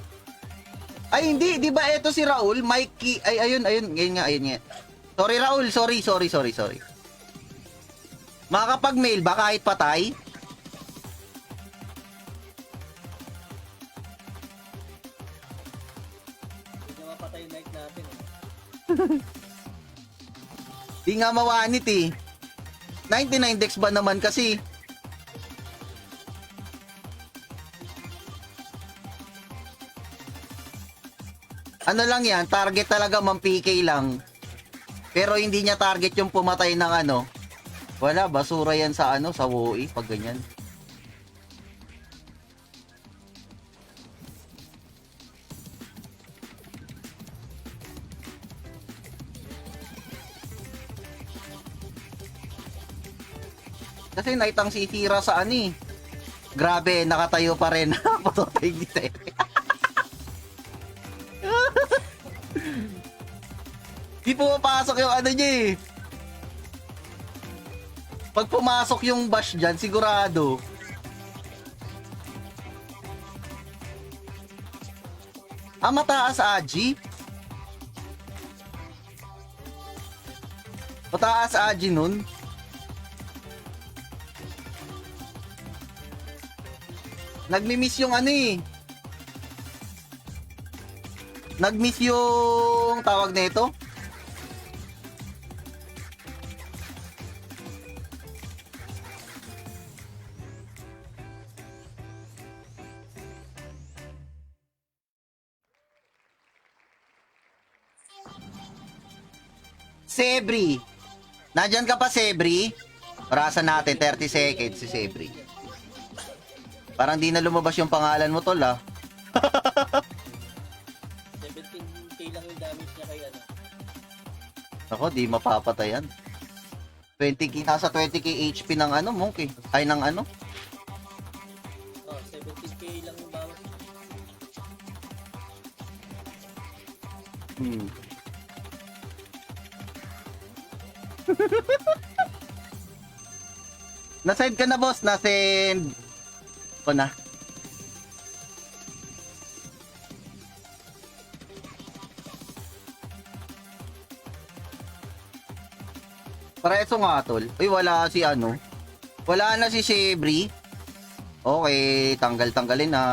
Ay, hindi. Di ba ito si Raul? Mikey. Ay, ayun. Ayun nga. Sorry, Raul. Sorry. Makakapag-mail ba kahit patay? Hindi niya mapatay yung mic natin eh. Di nga mawanit eh. 99 dex ba naman kasi? Ano lang yan, target talaga PK lang. Pero hindi niya target yung pumatay ng ano. Wala, basura yan sa ano, sa WoE, pag ganyan. Kasi naitang sisira sa ano eh. Grabe, nakatayo pa rin. Patotay dito eh. Di pumapasok yung ano niya eh. Pag pumasok yung bash dyan, sigurado. Mataas Aji? Mataas Aji nun? Nagmi-miss yung ano eh. Nag-miss yung tawag na ito. Sebri. Nandyan ka pa, Sebri? Orasan natin, 30 seconds si Sebri. Parang di na lumabas yung pangalan mo, tol, ah. 17k lang yung damage niya kay ano. Ako, di mapapatayan. 20k, nasa 20k HP ng ano, Monk eh. Ay, ng ano? Oh, 17k lang yung bawas. Hmm. Nasend ka na, boss. Nasend ko na. Pareso nga, tol. Uy, wala si ano. Wala na si Shebri. Okay, tanggal-tanggalin na.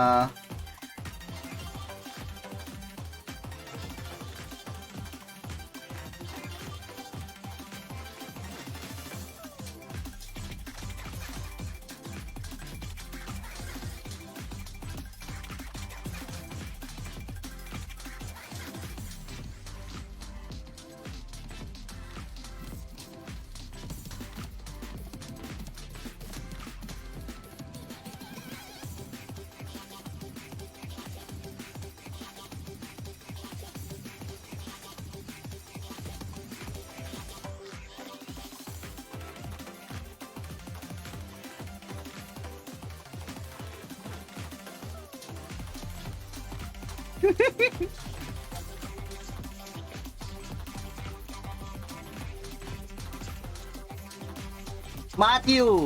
Matthew!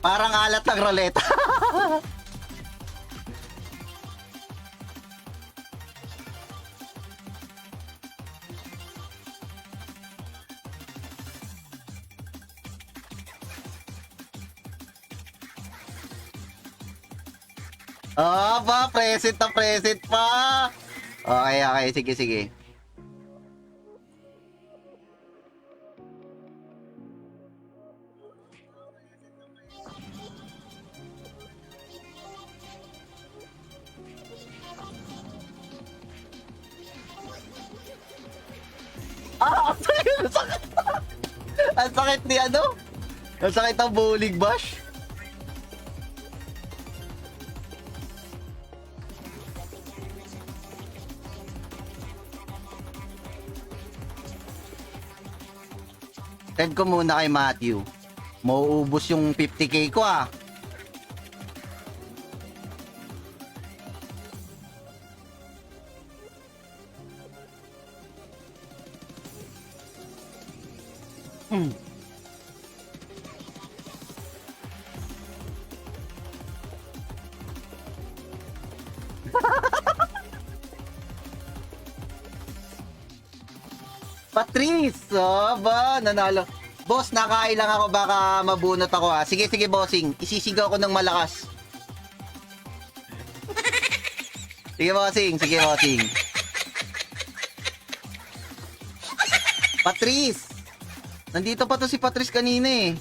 Parang alat ng roleta. Aba, present na present pa. Okay, okay. Sige, sige. Ah, ang sakit. Ang sakit ni ano? Ang sakit ng bowling bash. Send ko muna kay Matthew. Mauubos yung 50k ko ah. Patrice! Oh, ba? Nanalo. Boss, nakain lang ako. Baka mabunot ako ha. Sige, sige, bossing. Isisigaw ko ng malakas. Sige, bossing. Sige, bossing. Patrice! Nandito pa to si Patrice kanina eh.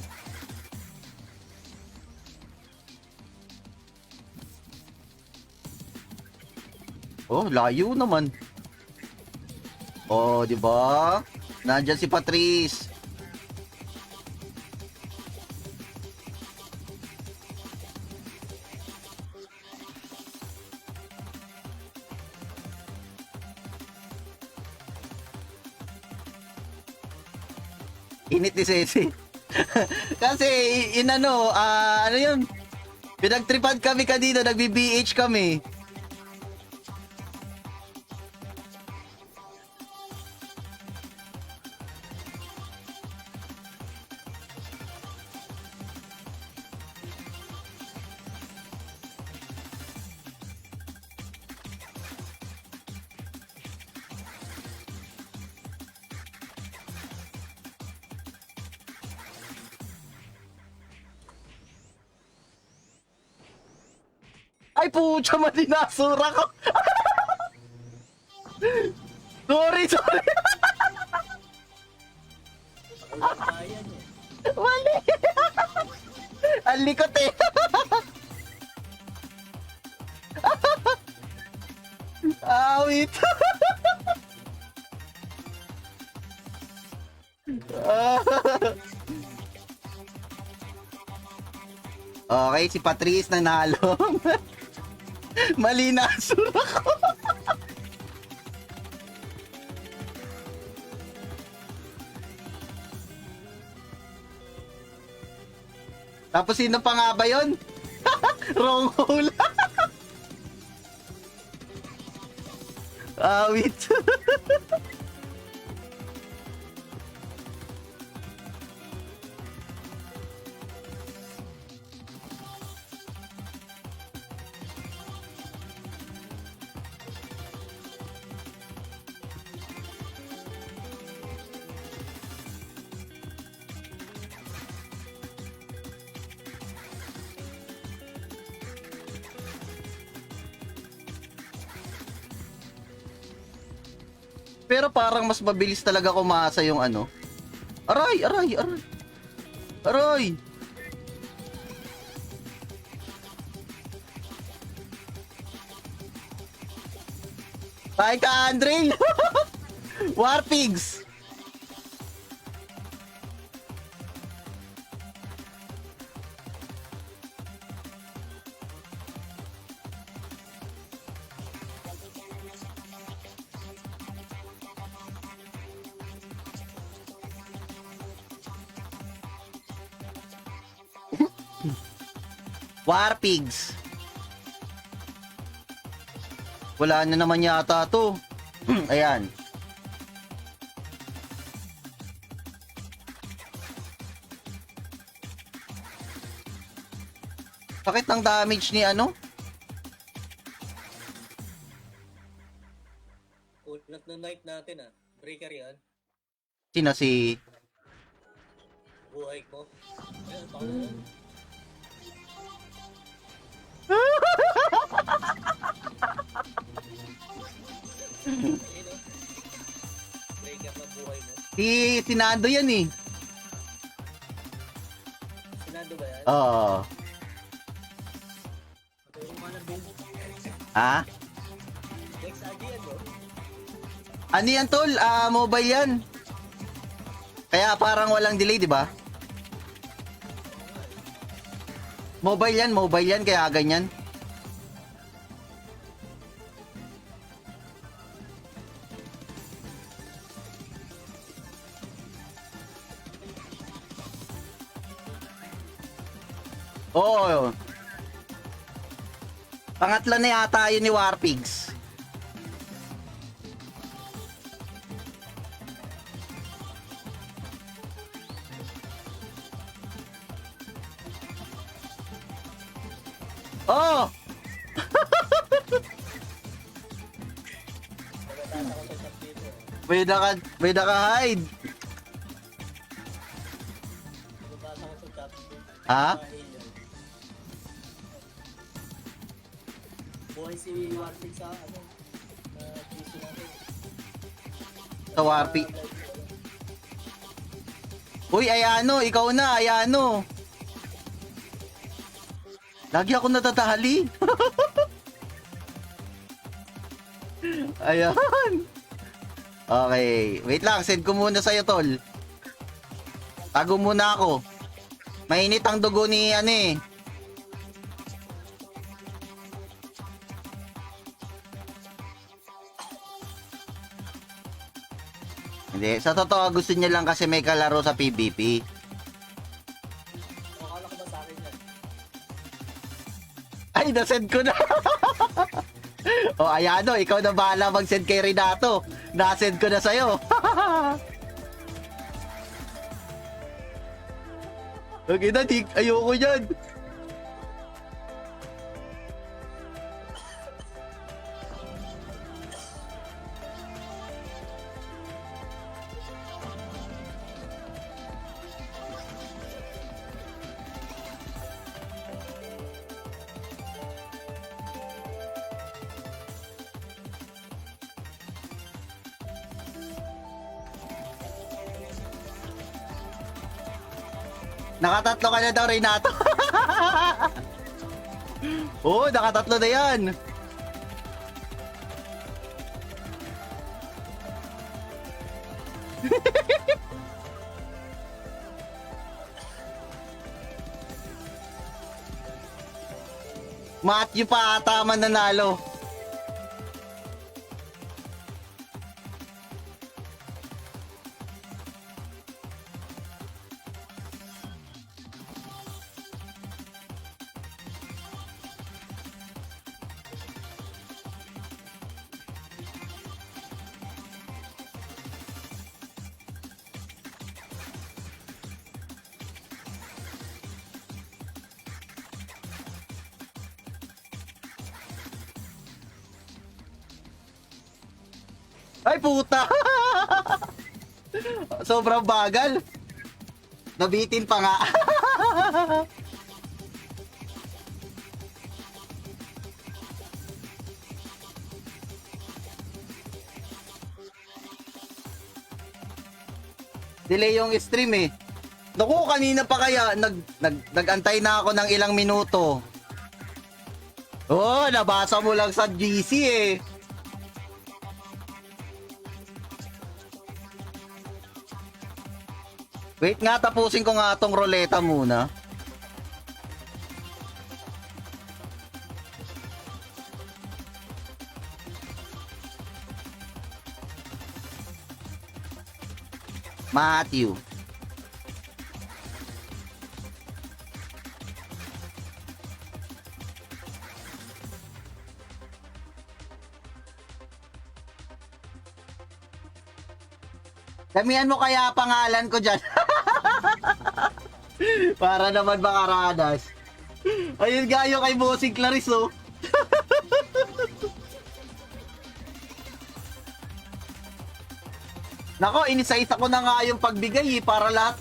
Oh, layo naman. Oh, di ba? Nandiyan si Patrice. Init ni Ceci. Kasi inano, ano 'yun? Pinagtripan kami kanina, nagbi-BH kami. Ay, pucha, madinasura ko. Sorry, sorry. Ayan eh. Mali. Ang likot eh. Wait. Okay, si Patrice nanalo. Mali na asura ko. Tapos sino pa nga ba yun? Wrong hole. Wait. Pero parang mas mabilis talaga kumasa yung ano. Aray, aray, aray. Aray. Ay ka, Andre. Warpigs. Warpigs. Wala na naman yata to. Ayan. Bakit ang damage ni ano? Unat na knife natin ah. Breaker yan. Sino si... Buhay ko. Ayun, pangalan. Ayun oh. Breaker na buhay mo. Si Sinado yan eh. Sinado ba yan? Oo. Matulong ka na build. Ha? Next ID yan bro. Ano yan tol? Mobile yan. Kaya parang walang delay, di ba? Mobile yan, kaya ganyan. Oo. Pangatlo na yata yun ni Warpigs. Oh! Nagtataka ko sa chat dito. May naka-hide. Nagtataka ko sa chat. Ha? Buhay si Warpig sa ano? PC natin. Sa Warpig. Uy, Ayano, ikaw na, Ayano. Lagi ako natatali. Ayan. Okay. Wait lang. Send ko muna sa'yo, tol. Tago muna ako. Mainit ang dugo ni ano eh. Hindi. Sa totoo, gusto niya lang kasi may kalaro sa PvP. Akala ko ba sa akin yan? Ay, nasend ko na. O, Ayano, ikaw na bahala mag-send kay Renato. Nasend ko na sa'yo. Okay na, ayoko yan. Nakatatlo ka na daw, Renato. Oo, nakatatlo na yan. Matthew pa ata mananalo. Ay puta! Sobrang bagal. Nabitin pa nga. Delay yung stream eh. Naku, kanina pa kaya nagantay na ako ng ilang minuto. Oh, nabasa mo lang sa GC eh. Wait nga, tapusin ko nga tong roleta muna. Matthew. Damihan mo kaya pangalan ko dyan. Para naman makaranas. Ayun nga yung kay Bossing Clarice, oh. Nako, inisa-isa ko na nga yung pagbigay eh, para lahat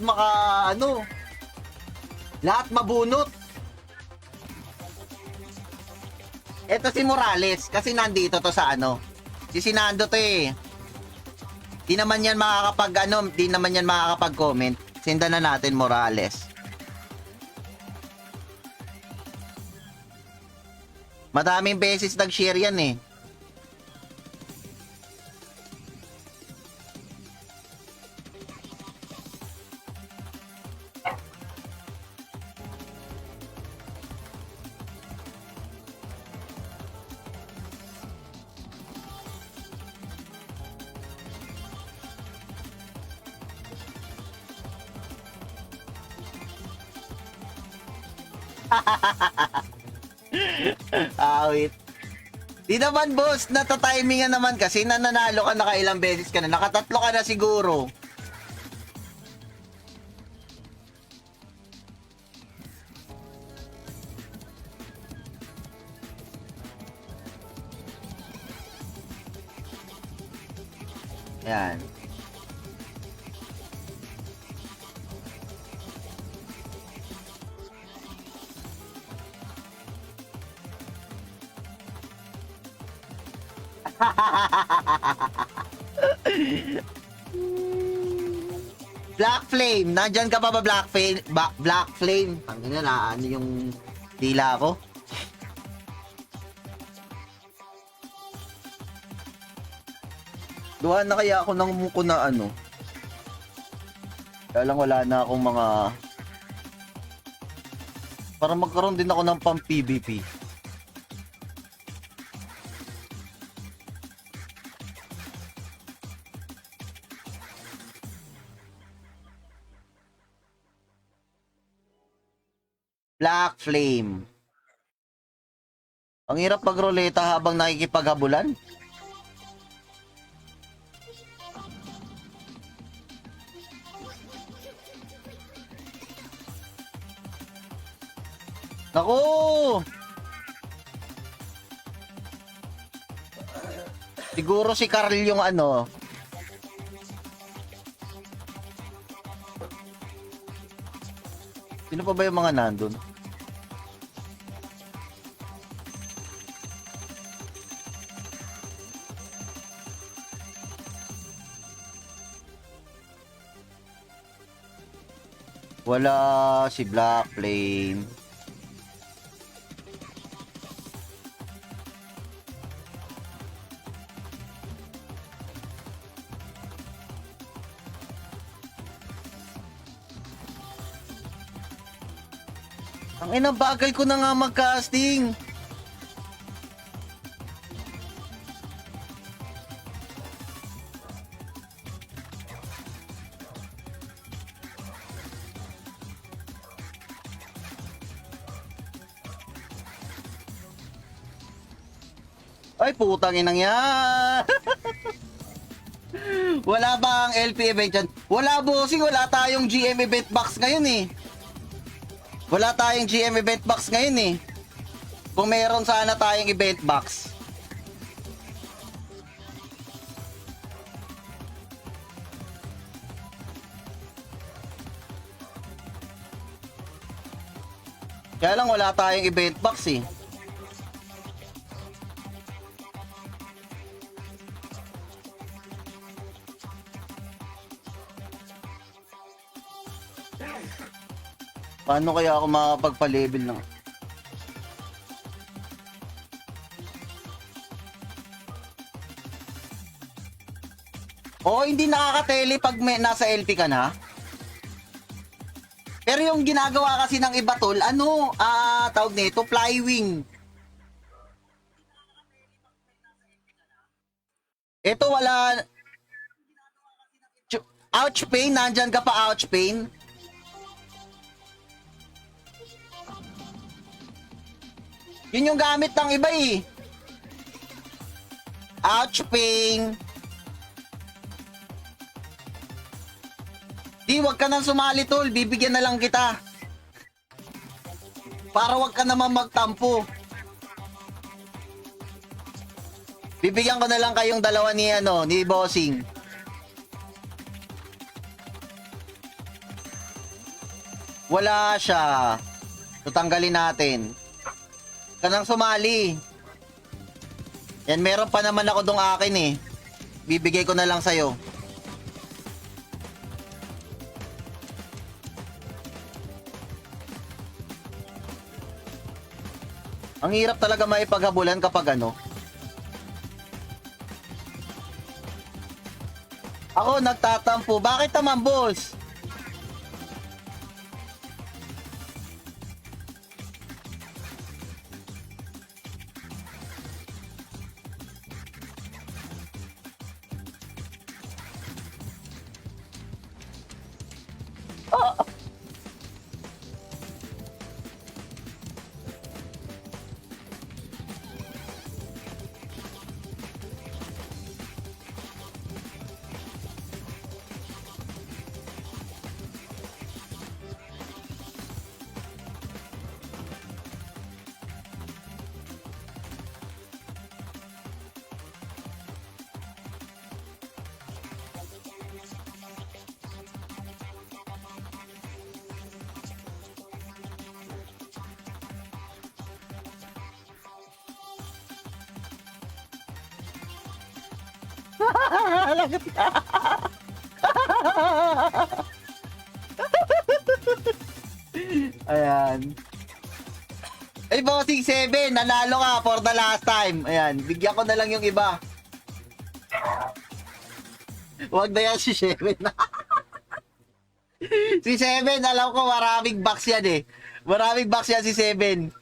lahat mabunot. Eto si Morales, kasi nandito to sa si Sinando to eh. Di naman yan makakapag-comment. Sindan na natin Morales. Madaming beses nag-share yan eh. Awit. Di naman boss, natatimingan naman kasi nananalo ka nakailang beses ka na. Nakatatlo ka na siguro. Yan. Black Flame, nandyan ka pa ba Black Flame? Black Flame. Tangina na yung dila ko. Duhan na kaya ako ng muko na Kaya lang wala na akong mga para magkaroon din ako ng pang PvP. Black Flame. Ang hirap magroleta habang nakikipaghabulan. Naku! Siguro si Carl yung Sino pa ba yung mga nandun? Wala si Black Flame. Ang inang bagay ko na nga mag-casting. Ay, putang inang yan. Wala ba ang LP event dyan? Wala, bossing. Wala tayong GM event box ngayon eh. Wala tayong GM event box ngayon eh. Kung meron sana tayong event box. Kaya lang wala tayong event box eh. Paano kaya ako makapagpa-level ng... Oo, hindi nakaka-tele pag may, nasa LP ka na. Pero yung ginagawa kasi ng iba tol, tawag nito, flywing. Ito wala... Ouch pain, nandyan ka pa ouch pain. Yun yung gamit ng iba eh. Ouch pain. Di, wag ka nang sumali tol, bibigyan na lang kita. Para wag ka naman magtampo. Bibigyan ko na lang kayong dalawa ni Bossing. Wala siya. Tutanggalin natin. Ka nang sumali. Yan, meron pa naman ako dong akin eh. Bibigay ko na lang sa'yo. Ang hirap talaga maipaghabulan kapag ano. Ako nagtatampo. Bakit naman, boss? Lagot ka. Ayan. Ay, Bossing 7, nanalo ka for the last time. Ayan, bigyan ko na lang yung iba. Huwag na yan si 7. Si 7, alam ko maraming box yan eh. Maraming box yan si 7.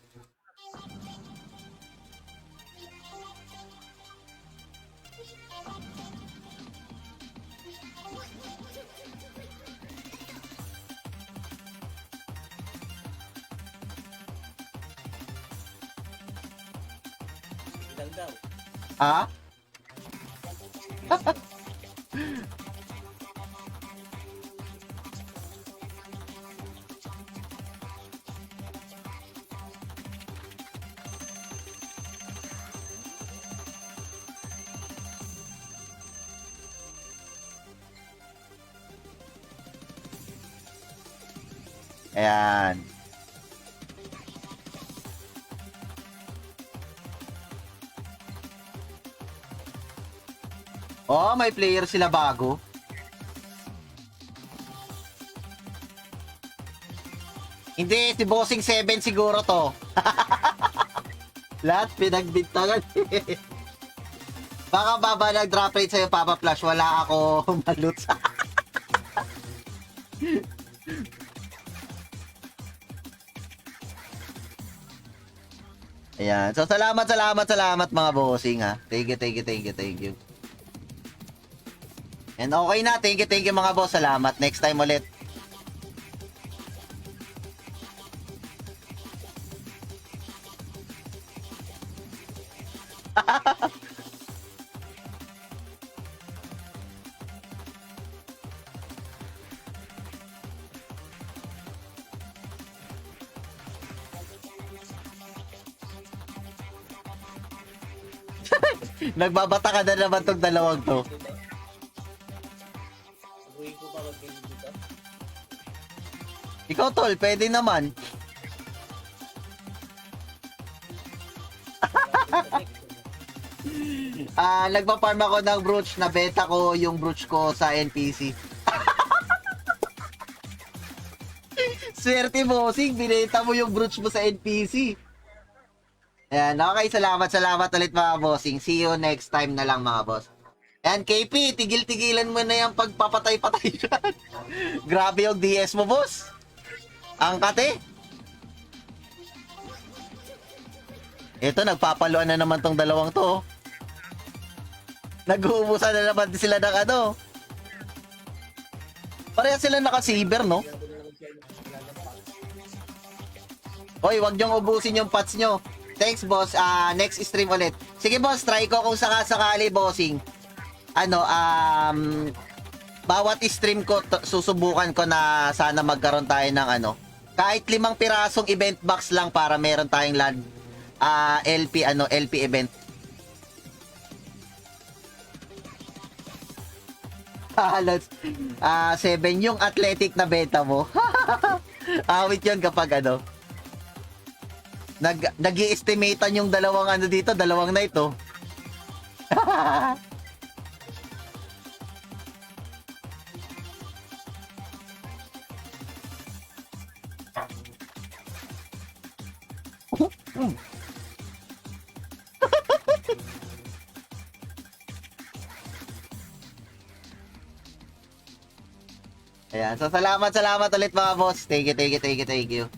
Ilang daw? Ha? Ayan. Oh, may player sila bago. Hindi, si Bossing 7 siguro to. Lahat pinagbintangan. Baka baba nag-drop rate sa'yo, Papa Flash. Wala ako malut sa... Ayan. So, salamat mga bossing ha. Thank you. And okay na. Thank you mga boss. Salamat. Next time ulit. Nagbabata ka na naman tong dalawang to. Diba? Sabuhin ko pa mag-game dito. Ikaw tol, pwede naman. Nagpa-farm ako ng brooch, nabenta ko yung brooch ko sa NPC. Swerte bossing, binenta mo yung brooch mo sa NPC. Ayan, okay, salamat ulit mga bossing. See you next time na lang mga boss. Ayan, KP, tigil-tigilan mo na yung pagpapatay-patay dyan. Grabe yung DS mo, boss. Ang kate. Ito, nagpapaluan na naman tong dalawang to. Nag-uubusan na naman sila ng ano. Pareha sila naka-saber, no? Hoy, wag niyong ubusin yung pots nyo. Thanks, boss. Next stream ulit. Sige, boss, try ko kung sakali, bossing. Bawat stream ko, susubukan ko na sana magkaroon tayo ng kahit 5 pirasong event box lang para meron tayong land, LP event. Halos 7 yung athletic na beta mo. Awit yun kapag nag-i-estimatean yung dalawang dito, dalawang na ito. Ayan, so salamat ulit mga boss. Thank you.